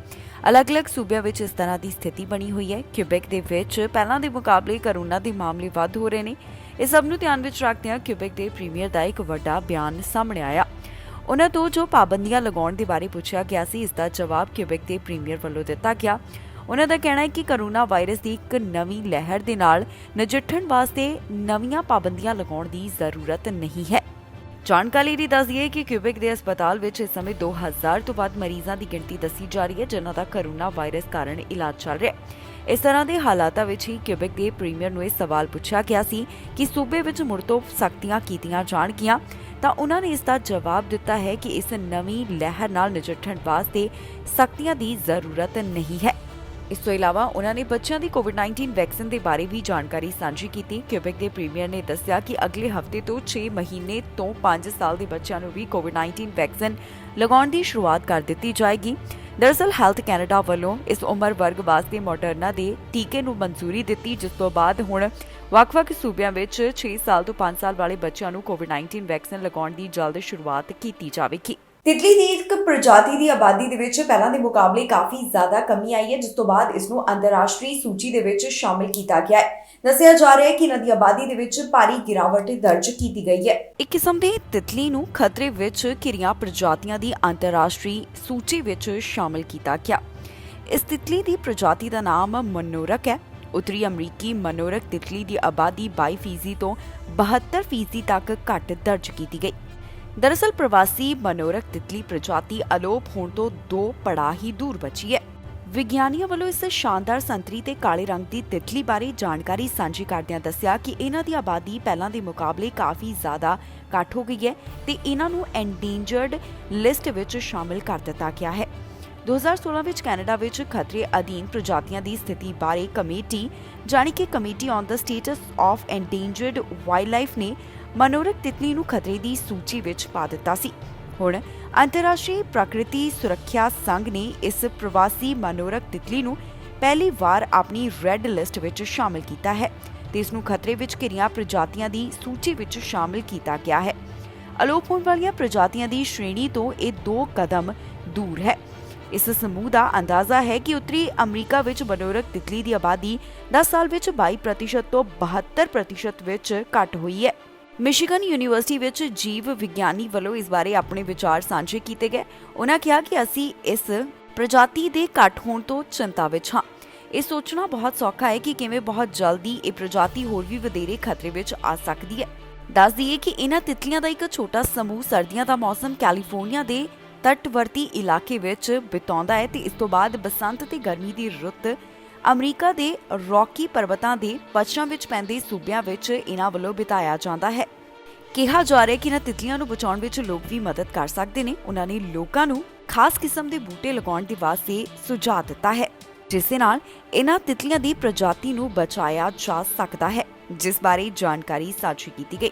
ਅਲੱਗ-ਅਲੱਗ ਸੂਬਿਆਂ ਵਿੱਚ ਇਸ ਤਰ੍ਹਾਂ ਦੀ ਸਥਿਤੀ ਬਣੀ ਹੋਈ ਹੈ। ਕਿਊਬਿਕ ਦੇ ਵਿੱਚ ਪਹਿਲਾਂ ਦੇ ਮੁਕਾਬਲੇ ਕਰੋਨਾ ਦੇ ਮਾਮਲੇ ਵੱਧ ਹੋ ਰਹੇ ਨੇ। ਇਸ ਸਭ ਨੂੰ ਧਿਆਨ ਵਿੱਚ ਰੱਖਦਿਆਂ ਕਿਊਬਿਕ ਦੇ ਪ੍ਰੀਮੀਅਰ ਦਾ ਇੱਕ ਵੱਡਾ ਬਿਆਨ ਸਾਹਮਣੇ ਆਇਆ। ਉਹਨਾਂ ਤੋਂ ਜੋ ਪਾਬੰਦੀਆਂ ਲਗਾਉਣ ਦੇ ਬਾਰੇ ਪੁੱਛਿਆ ਗਿਆ ਸੀ, ਇਸ ਦਾ ਜਵਾਬ ਕਿਊਬਿਕ ਦੇ ਪ੍ਰੀਮੀਅਰ ਵੱਲੋਂ ਦਿੱਤਾ ਗਿਆ। ਉਹਨਾਂ ਦਾ ਕਹਿਣਾ ਹੈ ਕਿ ਕਰੋਨਾ ਵਾਇਰਸ ਦੀ ਇੱਕ ਨਵੀਂ ਲਹਿਰ ਦੇ ਨਾਲ ਨਜਿੱਠਣ ਵਾਸਤੇ ਨਵੀਆਂ ਪਾਬੰਦੀਆਂ ਲਗਾਉਣ ਦੀ ਜ਼ਰੂਰਤ ਨਹੀਂ ਹੈ। ਜਾਣਕਾਰੀ ਲਈ ਦੱਸ ਦਈਏ ਕਿ ਕਿਊਬਿਕ ਦੇ ਹਸਪਤਾਲ ਵਿੱਚ ਇਸ ਸਮੇਂ 2000 ਤੋਂ ਵੱਧ ਮਰੀਜ਼ਾਂ ਦੀ ਗਿਣਤੀ ਦੱਸੀ ਜਾ ਰਹੀ ਹੈ, ਜਿਨ੍ਹਾਂ ਦਾ ਕਰੋਨਾ ਵਾਇਰਸ ਕਾਰਨ ਇਲਾਜ ਚੱਲ ਰਿਹਾ ਹੈ। ਇਸ ਤਰ੍ਹਾਂ ਦੇ ਹਾਲਾਤਾਂ ਵਿੱਚ ਹੀ ਕਿਊਬਿਕ ਦੇ ਪ੍ਰੀਮੀਅਰ ਨੂੰ ਇਹ ਸਵਾਲ ਪੁੱਛਿਆ ਗਿਆ ਸੀ ਕਿ ਸੂਬੇ ਵਿੱਚ ਮੁੜ ਤੋਂ ਸਖਤੀਆਂ ਕੀਤੀਆਂ ਜਾਣਗੀਆਂ, ਤਾਂ ਉਹਨਾਂ ਨੇ ਇਸ ਦਾ ਜਵਾਬ ਦਿੱਤਾ ਹੈ ਕਿ ਇਸ ਨਵੀਂ ਲਹਿਰ ਨਾਲ ਨਜਿੱਠਣ ਵਾਸਤੇ ਸਖਤੀਆਂ ਦੀ ਜ਼ਰੂਰਤ ਨਹੀਂ ਹੈ। ਇਸ ਤੋਂ ਇਲਾਵਾ ਉਹਨਾਂ ਨੇ ਬੱਚਿਆਂ ਦੀ ਕੋਵਿਡ-19 ਵੈਕਸੀਨ ਦੇ ਬਾਰੇ ਵੀ ਜਾਣਕਾਰੀ ਸਾਂਝੀ ਕੀਤੀ। ਕਿਊਬਿਕ ਦੇ ਪ੍ਰੀਮੀਅਰ ਨੇ ਦੱਸਿਆ ਕਿ ਅਗਲੇ ਹਫ਼ਤੇ ਤੋਂ 6 ਮਹੀਨੇ ਤੋਂ 5 ਸਾਲ ਦੇ ਬੱਚਿਆਂ ਨੂੰ ਵੀ ਕੋਵਿਡ-19 ਵੈਕਸੀਨ ਲਗਾਉਣ ਦੀ ਸ਼ੁਰੂਆਤ ਕਰ ਦਿੱਤੀ ਜਾਏਗੀ। ਦਰਅਸਲ ਹੈਲਥ ਕੈਨੇਡਾ ਵੱਲੋਂ ਇਸ ਉਮਰ ਵਰਗ ਵਾਸਤੇ ਮੋਡਰਨਾ ਦੇ ਟੀਕੇ ਨੂੰ ਮਨਜ਼ੂਰੀ ਦਿੱਤੀ, ਜਿਸ ਤੋਂ ਬਾਅਦ ਹੁਣ ਵੱਖ-ਵੱਖ ਸੂਬਿਆਂ ਵਿੱਚ 6 ਸਾਲ ਤੋਂ 5 ਸਾਲ ਵਾਲੇ ਬੱਚਿਆਂ ਨੂੰ ਕੋਵਿਡ-19 ਵੈਕਸੀਨ ਲਗਾਉਣ ਦੀ ਜਲਦ ਸ਼ੁਰੂਆਤ ਕੀਤੀ ਜਾਵੇਗੀ। ਤਿਤਲੀ ਦੀ ਇੱਕ ਪ੍ਰਜਾਤੀ ਦੀ ਆਬਾਦੀ ਦੇ ਵਿੱਚ ਪਹਿਲਾਂ ਦੇ ਮੁਕਾਬਲੇ ਕਾਫੀ ਜ਼ਿਆਦਾ ਕਮੀ ਆਈ ਹੈ, ਜਿਸ ਤੋਂ ਬਾਅਦ ਇਸ ਨੂੰ ਅੰਤਰਰਾਸ਼ਟਰੀ ਸੂਚੀ ਦੇ ਵਿੱਚ ਸ਼ਾਮਿਲ ਕੀਤਾ ਗਿਆ ਹੈ। ਦੱਸਿਆ ਜਾ ਰਿਹਾ ਹੈ ਕਿ ਇਹਨਾਂ ਦੀ ਆਬਾਦੀ ਦੇ ਵਿੱਚ ਭਾਰੀ ਗਿਰਾਵਟ ਦਰਜ ਕੀਤੀ ਗਈ ਹੈ। ਇੱਕ ਕਿਸਮ ਦੀ ਤਿਤਲੀ ਨੂੰ ਖਤਰੇ ਵਿੱਚ ਘਿਰੀਆਂ ਪ੍ਰਜਾਤੀਆਂ ਦੀ ਅੰਤਰਰਾਸ਼ਟਰੀ ਸੂਚੀ ਵਿੱਚ ਸ਼ਾਮਿਲ ਕੀਤਾ ਗਿਆ। ਇਸ ਤਿਤਲੀ ਦੀ ਪ੍ਰਜਾਤੀ ਦਾ ਨਾਮ ਮਨੋਰਕ ਹੈ। ਉੱਤਰੀ ਅਮਰੀਕੀ ਮਨੋਰਕ ਤਿਤਲੀ ਦੀ ਆਬਾਦੀ 22% ਤੋਂ 72% ਤੱਕ ਘੱਟ ਦਰਜ ਕੀਤੀ ਗਈ। ਦਰਅਸਲ ਪ੍ਰਵਾਸੀ ਮਨੋਰਕ ਤਿਤਲੀ ਪ੍ਰਜਾਤੀ ਅਲੋਪ ਹੋਣ ਤੋਂ 2 ਪੜਾਅ ਹੀ ਦੂਰ ਬਚੀ ਹੈ। ਵਿਗਿਆਨੀਆਂ ਵੱਲੋਂ ਇਸ ਸ਼ਾਨਦਾਰ ਸੰਤਰੀ ਤੇ ਕਾਲੇ ਰੰਗ ਦੀ ਤਿਤਲੀ ਬਾਰੇ ਜਾਣਕਾਰੀ ਸਾਂਝੀ ਕਰਦਿਆਂ ਦੱਸਿਆ ਕਿ ਇਹਨਾਂ ਦੀ ਆਬਾਦੀ ਪਹਿਲਾਂ ਦੇ ਮੁਕਾਬਲੇ ਕਾਫੀ ਜ਼ਿਆਦਾ ਘੱਟ ਹੋ ਗਈ ਹੈ ਤੇ ਇਹਨਾਂ ਨੂੰ ਐਂਡੇਂਜਰਡ ਲਿਸਟ ਵਿੱਚ ਸ਼ਾਮਿਲ ਕਰ ਦਿੱਤਾ ਗਿਆ ਹੈ। 2016 ਵਿੱਚ ਕੈਨੇਡਾ ਵਿੱਚ ਖਤਰੇ ਅਧੀਨ ਪ੍ਰਜਾਤੀਆਂ ਦੀ ਸਥਿਤੀ ਬਾਰੇ ਕਮੇਟੀ ਜਾਣੀ ਕਿ committee on the status of endangered wildlife ਨੇ ਮਨੋਰਕ ਤਿਤਲੀ ਨੂੰ ਖਤਰੇ ਦੀ ਸੂਚੀ ਵਿੱਚ ਪਾ ਦਿੱਤਾ ਸੀ। ਹੁਣ ਅੰਤਰਰਾਸ਼ਟਰੀ ਪ੍ਰਕਿਰਤੀ ਸੁਰੱਖਿਆ ਸੰਘ ਨੇ ਇਸ ਪ੍ਰਵਾਸੀ ਮਨੋਰਕ ਤਿਤਲੀ ਨੂੰ ਪਹਿਲੀ ਵਾਰ ਆਪਣੀ ਰੈੱਡ ਲਿਸਟ ਵਿੱਚ ਸ਼ਾਮਲ ਕੀਤਾ ਹੈ ਤੇ ਇਸ ਨੂੰ ਖਤਰੇ ਵਿੱਚ ਘਿਰੀਆਂ ਪ੍ਰਜਾਤੀਆਂ ਦੀ ਸੂਚੀ ਵਿੱਚ ਸ਼ਾਮਲ ਕੀਤਾ ਗਿਆ ਹੈ। ਅਲੋਪ ਹੋਣ ਵਾਲੀਆਂ ਪ੍ਰਜਾਤੀਆਂ ਦੀ ਸ਼੍ਰੇਣੀ ਤੋਂ ਇਹ 2 ਕਦਮ ਦੂਰ ਹੈ। ਇਸ ਸਮੂਹ ਦਾ ਅੰਦਾਜ਼ਾ ਹੈ ਕਿ ਉੱਤਰੀ ਅਮਰੀਕਾ ਵਿੱਚ ਮਨੋਰਕ ਤਿਤਲੀ ਦੀ ਆਬਾਦੀ 10 ਸਾਲ ਵਿੱਚ 22% ਤੋਂ 72% ਵਿੱਚ ਘਟ ਹੋਈ ਹੈ। ਮਿਸ਼ੀਗਨ ਯੂਨੀਵਰਸਿਟੀ ਵਿੱਚ ਜੀਵ ਵਿਗਿਆਨੀ ਵੱਲੋਂ ਇਸ ਬਾਰੇ ਆਪਣੇ ਵਿਚਾਰ ਸਾਂਝੇ ਕੀਤੇ ਗਏ। ਉਹਨਾਂ ਕਿਹਾ ਕਿ ਅਸੀਂ ਇਸ ਪ੍ਰਜਾਤੀ ਦੇ ਘੱਟ ਹੋਣ ਤੋਂ ਚਿੰਤਾ ਵਿੱਚ ਹਾਂ। ਇਹ ਸੋਚਣਾ ਬਹੁਤ ਸੌਖਾ ਹੈ ਕਿ ਕਿਵੇਂ ਬਹੁਤ ਜਲਦੀ ਇਹ ਪ੍ਰਜਾਤੀ ਹੋਰ ਵੀ ਵਧੇਰੇ ਖਤਰੇ ਵਿੱਚ ਆ ਸਕਦੀ ਹੈ। ਦੱਸ ਦਈਏ ਕਿ ਇਹਨਾਂ ਤਿਤਲੀਆਂ ਦਾ ਇੱਕ ਛੋਟਾ ਸਮੂਹ ਸਰਦੀਆਂ ਦਾ ਮੌਸਮ ਕੈਲੀਫੋਰਨੀਆ ਦੇ ਤਟਵਰਤੀ ਇਲਾਕੇ ਵਿੱਚ ਬਿਤਾਉਂਦਾ ਹੈ ਤੇ ਇਸ ਤੋਂ ਬਾਅਦ ਬਸੰਤ ਤੇ ਗਰਮੀ ਦੀ ਰੁੱਤ ਅਮਰੀਕਾ ਦੇ ਰੌਕੀ ਪਰਬਤਾਂ ਦੇ ਪੱਛਮ ਵਿੱਚ ਪੈਂਦੇ ਸੂਬਿਆਂ ਵਿੱਚ ਇਹਨਾਂ ਵੱਲੋਂ ਬਿਤਾਇਆ ਜਾਂਦਾ ਹੈ। ਕਿਹਾ ਜਾ ਰਿਹਾ ਹੈ ਕਿ ਇਹਨਾਂ ਤਿਤਲੀਆਂ ਨੂੰ ਬਚਾਉਣ ਵਿੱਚ ਲੋਕ ਵੀ ਮਦਦ ਕਰ ਸਕਦੇ ਨੇ। ਉਹਨਾਂ ਨੇ ਲੋਕਾਂ ਨੂੰ ਖਾਸ ਕਿਸਮ ਦੇ ਬੂਟੇ ਲਗਾਉਣ ਦੇ ਵਾਸਤੇ ਸੁਝਾਅ ਦਿੱਤਾ ਹੈ, ਜਿਸ ਦੇ ਨਾਲ ਇਹਨਾਂ ਤਿਤਲੀਆਂ ਦੀ ਪ੍ਰਜਾਤੀ ਨੂੰ ਬਚਾਇਆ ਜਾ ਸਕਦਾ ਹੈ, ਜਿਸ ਬਾਰੇ ਜਾਣਕਾਰੀ ਸਾਂਝੀ ਕੀਤੀ ਗਈ।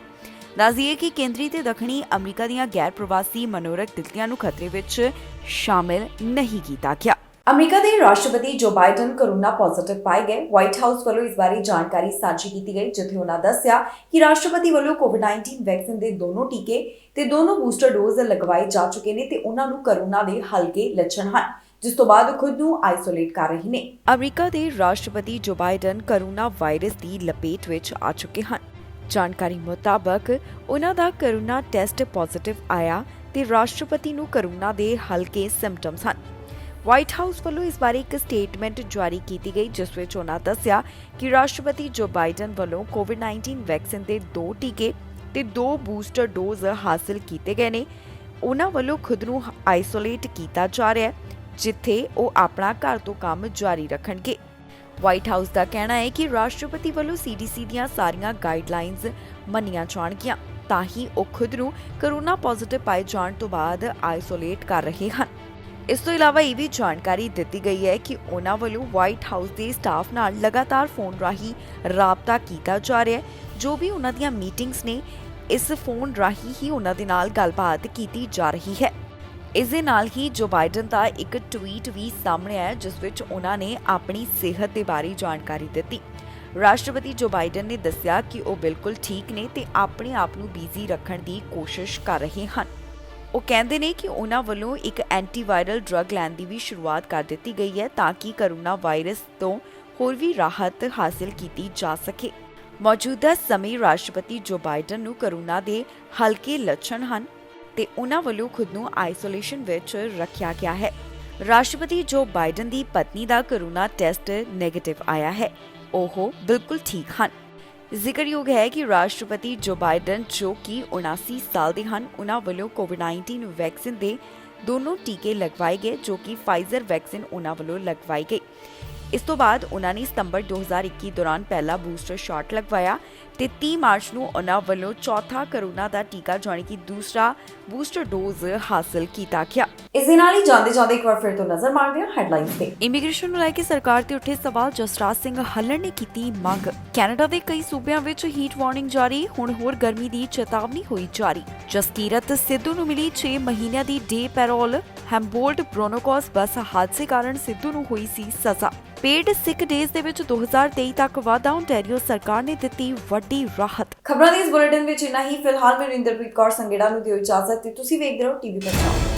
ਦੱਸ ਦਈਏ ਕਿ ਕੇਂਦਰੀ ਤੇ ਦੱਖਣੀ ਅਮਰੀਕਾ ਦੀਆਂ ਗੈਰ ਪ੍ਰਵਾਸੀ ਮਨੋਰਕ ਤਿਤਲੀਆਂ ਨੂੰ ਖਤਰੇ ਵਿੱਚ ਸ਼ਾਮਿਲ ਨਹੀਂ ਕੀਤਾ ਗਿਆ। ਅਮਰੀਕਾ ਦੇ ਰਾਸ਼ਟਰਪਤੀ ਜੋ ਬਾਈਡਨ ਕੋਰੋਨਾ ਪੋਜ਼ਿਟਿਵ ਪਾਏ ਗਏ। ਵਾਈਟ ਹਾਊਸ ਵੱਲੋਂ ਇਸ ਬਾਰੇ ਜਾਣਕਾਰੀ ਸਾਂਝੀ ਕੀਤੀ ਗਈ, ਜਿੱਥੇ ਉਹਨਾਂ ਦੱਸਿਆ ਕਿ ਰਾਸ਼ਟਰਪਤੀ ਵੱਲੋਂ ਕੋਵਿਡ-19 ਵੈਕਸੀਨ ਦੇ ਦੋਨੋਂ ਟੀਕੇ ਤੇ ਦੋਨੋਂ ਬੂਸਟਰ ਡੋਜ਼ ਲਗਵਾਏ ਜਾ ਚੁੱਕੇ ਨੇ ਤੇ ਉਹਨਾਂ ਨੂੰ ਕੋਰੋਨਾ ਦੇ ਹਲਕੇ ਲੱਛਣ ਹਨ, ਜਿਸ ਤੋਂ ਬਾਅਦ ਖੁਦ ਨੂੰ ਆਈਸੋਲੇਟ ਕਰ ਰਹੇ ਨੇ। ਅਮਰੀਕਾ ਦੇ ਰਾਸ਼ਟਰਪਤੀ ਜੋ ਬਾਈਡਨ ਕੋਰੋਨਾ ਵਾਇਰਸ ਦੀ ਲਪੇਟ ਵਿੱਚ ਆ ਚੁੱਕੇ ਹਨ। ਜਾਣਕਾਰੀ ਮੁਤਾਬਕ ਉਹਨਾਂ ਦਾ ਕੋਰੋਨਾ ਟੈਸਟ ਪੋਜ਼ਿਟਿਵ ਆਇਆ ਤੇ ਰਾਸ਼ਟਰਪਤੀ ਨੂੰ ਕੋਰੋਨਾ ਦੇ ਹਲਕੇ ਸਿੰਪਟਮਸ ਹਨ। ਵਾਈਟ ਹਾਊਸ ਵੱਲੋਂ ਇਸ ਬਾਰੇ ਇੱਕ ਸਟੇਟਮੈਂਟ ਜਾਰੀ ਕੀਤੀ ਗਈ, ਜਿਸ ਵਿੱਚ ਉਹਨਾਂ ਦੱਸਿਆ ਕਿ ਰਾਸ਼ਟਰਪਤੀ ਜੋ ਬਾਈਡਨ ਵੱਲੋਂ ਕੋਵਿਡ-19 ਵੈਕਸੀਨ ਦੇ 2 ਟੀਕੇ ਤੇ 2 ਬੂਸਟਰ ਡੋਜ਼ ਹਾਸਲ ਕੀਤੇ ਗਏ ਨੇ। ਉਹਨਾਂ ਵੱਲੋਂ ਖੁਦ ਨੂੰ ਆਈਸੋਲੇਟ ਕੀਤਾ ਜਾ ਰਿਹਾ ਹੈ, ਜਿੱਥੇ ਉਹ ਆਪਣਾ ਘਰ ਤੋਂ ਕੰਮ ਜਾਰੀ ਰੱਖਣਗੇ। ਵਾਈਟ ਹਾਊਸ ਦਾ ਕਹਿਣਾ ਹੈ ਕਿ ਰਾਸ਼ਟਰਪਤੀ ਵੱਲੋਂ CDC ਦੀਆਂ ਸਾਰੀਆਂ ਗਾਈਡਲਾਈਨਸ ਮੰਨੀਆਂ ਜਾਣਗੀਆਂ, ਤਾਂ ਹੀ ਉਹ ਖੁਦ ਨੂੰ ਕੋਰੋਨਾ ਪੋਜ਼ਿਟਿਵ ਪਾਏ ਜਾਣ ਤੋਂ ਬਾਅਦ ਆਈਸੋਲੇਟ ਕਰ ਰਹੇ ਹਨ। ਇਸ ਤੋਂ ਇਲਾਵਾ ਇਹ ਵੀ ਜਾਣਕਾਰੀ ਦਿੱਤੀ ਗਈ ਹੈ ਕਿ ਉਹਨਾਂ ਵੱਲੋਂ ਵਾਈਟ ਹਾਊਸ ਦੇ ਸਟਾਫ ਨਾਲ ਲਗਾਤਾਰ ਫੋਨ ਰਾਹੀਂ ਰਾਬਤਾ ਕੀਤਾ ਜਾ ਰਿਹਾ ਹੈ। ਜੋ ਵੀ ਉਹਨਾਂ ਦੀਆਂ ਮੀਟਿੰਗਸ ਨੇ, ਇਸ ਫੋਨ ਰਾਹੀਂ ਹੀ ਉਹਨਾਂ ਦੇ ਨਾਲ ਗੱਲਬਾਤ ਕੀਤੀ ਜਾ ਰਹੀ ਹੈ। ਇਸ ਦੇ ਨਾਲ ਹੀ ਜੋ ਬਾਈਡਨ ਦਾ ਇੱਕ ਟਵੀਟ ਵੀ ਸਾਹਮਣੇ ਆਇਆ, ਜਿਸ ਵਿੱਚ ਉਹਨਾਂ ਨੇ ਆਪਣੀ ਸਿਹਤ ਦੇ ਬਾਰੇ ਜਾਣਕਾਰੀ ਦਿੱਤੀ। ਰਾਸ਼ਟਰਪਤੀ ਜੋ ਬਾਈਡਨ ਨੇ ਦੱਸਿਆ ਕਿ ਉਹ ਬਿਲਕੁਲ ਠੀਕ ਨੇ ਤੇ ਆਪਣੇ ਆਪ ਨੂੰ ਬਿਜ਼ੀ ਰੱਖਣ ਦੀ ਕੋਸ਼ਿਸ਼ ਕਰ ਰਹੇ ਹਨ। ਉਹ ਕਹਿੰਦੇ ਨੇ ਕਿ ਉਹਨਾਂ ਵੱਲੋਂ ਇੱਕ ਐਂਟੀਵਾਇਰਲ ਡਰੱਗ ਲੈਣ ਦੀ ਵੀ ਸ਼ੁਰੂਆਤ ਕਰ ਦਿੱਤੀ ਗਈ ਹੈ, ਤਾਂ ਕਿ ਕੋਰੋਨਾ ਵਾਇਰਸ ਤੋਂ ਹੋਰ ਵੀ ਰਾਹਤ ਹਾਸਲ ਕੀਤੀ ਜਾ ਸਕੇ। ਮੌਜੂਦਾ ਸਮੇਂ ਰਾਸ਼ਟਰਪਤੀ ਜੋ ਬਾਈਡਨ ਨੂੰ ਕੋਰੋਨਾ ਦੇ ਹਲਕੇ ਲੱਛਣ ਹਨ ਤੇ ਉਹਨਾਂ ਵੱਲੋਂ ਖੁਦ ਨੂੰ ਆਈਸੋਲੇਸ਼ਨ ਵਿੱਚ ਰੱਖਿਆ ਗਿਆ ਹੈ। ਰਾਸ਼ਟਰਪਤੀ ਜੋ ਬਾਈਡਨ ਦੀ ਪਤਨੀ ਦਾ ਕੋਰੋਨਾ ਟੈਸਟ ਨੈਗੇਟਿਵ ਆਇਆ ਹੈ। ਉਹ ਬਿਲਕੁਲ ਠੀਕ ਹਨ। ਜ਼ਿਕਰਯੋਗ ਹੈ ਕਿ ਰਾਸ਼ਟਰਪਤੀ ਜੋ ਬਾਈਡਨ, ਜੋ ਕਿ 79 ਸਾਲ ਦੇ ਹਨ, ਉਹਨਾਂ ਵੱਲੋਂ ਕੋਵਿਡ-19 ਵੈਕਸੀਨ ਦੇ ਦੋਨੋਂ ਟੀਕੇ ਲਗਵਾਏ ਗਏ, ਜੋ ਕਿ ਫਾਈਜ਼ਰ ਵੈਕਸੀਨ ਉਹਨਾਂ ਵੱਲੋਂ ਲਗਵਾਈ ਗਈ। ਇਸ ਤੋਂ ਬਾਅਦ ਉਹਨਾਂ ਨੇ ਸਤੰਬਰ 2021 ਦੌਰਾਨ ਪਹਿਲਾ ਬੂਸਟਰ ਸ਼ਾਟ ਲਗਵਾਇਆ ਤੇ 30 ਮਾਰਚ ਨੂੰ ਉਹਨਾਂ ਵੱਲੋਂ ਚੌਥਾ ਕੋਰੋਨਾ ਦਾ ਟੀਕਾ ਜਾਣੀ ਕਿ ਦੂਸਰਾ ਬੂਸਟਰ ਡੋਜ਼ ਹਾਸਲ ਕੀਤਾ ਗਿਆ। ਇਸ ਦੇ ਨਾਲ ਹੀ ਜਾਂਦੇ ਇੱਕ ਵਾਰ ਫਿਰ ਤੋਂ ਨਜ਼ਰ ਮਾਰਦੇ ਹਾਂ ਹੈਡਲਾਈਨਸ ਤੇ। ਇਮੀਗ੍ਰੇਸ਼ਨ ਨੂੰ ਲੈ ਕੇ ਸਰਕਾਰ ਤੇ ਉੱਠੇ ਸਵਾਲ। ਜਸਰਾਜ ਸਿੰਘ ਹੱਲਰ ਨੇ ਕੀਤੀ ਮੰਗ। ਕੈਨੇਡਾ ਦੇ ਕਈ ਸੂਬਿਆਂ ਵਿੱਚ ਹੀਟ ਵਾਰਨਿੰਗ ਜਾਰੀ, ਹੁਣ ਹੋਰ ਗਰਮੀ ਦੀ ਚੇਤਾਵਨੀ ਹੋਈ ਜਾਰੀ। ਜਸਕੀਰਤ ਸਿੱਧੂ ਨੂੰ ਮਿਲੀ 6 ਮਹੀਨਿਆਂ ਦੀ ਡੇ ਪੈਰੋਲ। ਹੈਮਬੋਲਟ ਬ੍ਰੋਨੋਕੌਸ ਬੱਸ ਹਾਦਸੇ ਕਾਰਨ ਸਿੱਧੂ ਨੂੰ ਹੋਈ ਸੀ ਸਜ਼ਾ। ਪੇਡ ਸਿਕ ਡੇਜ਼ ਦੇ ਵਿੱਚ 2023 ਤੱਕ ਵਾਧਾ। ਓਨਟਾਰੀਓ ਸਰਕਾਰ ਨੇ ਦਿੱਤੀ ਵੱਡੀ ਰਾਹਤ। ਖਬਰਾਂ ਦੇ ਇਸ ਬੁਲੇਟਿਨ ਵਿੱਚ ਇੰਨਾ ਹੀ। ਫਿਲਹਾਲ ਮੈਂ ਰਿੰਦਰਪ੍ਰੀਤ ਕੌਰ ਸੰਗੇੜਾ ਨੂੰ ਦਿਓ ਇਜਾਜ਼ਤ ਤੇ ਤੁਸੀਂ ਵੇਖਦੇ ਰਹੋ TV ਪੰਜਾਬ।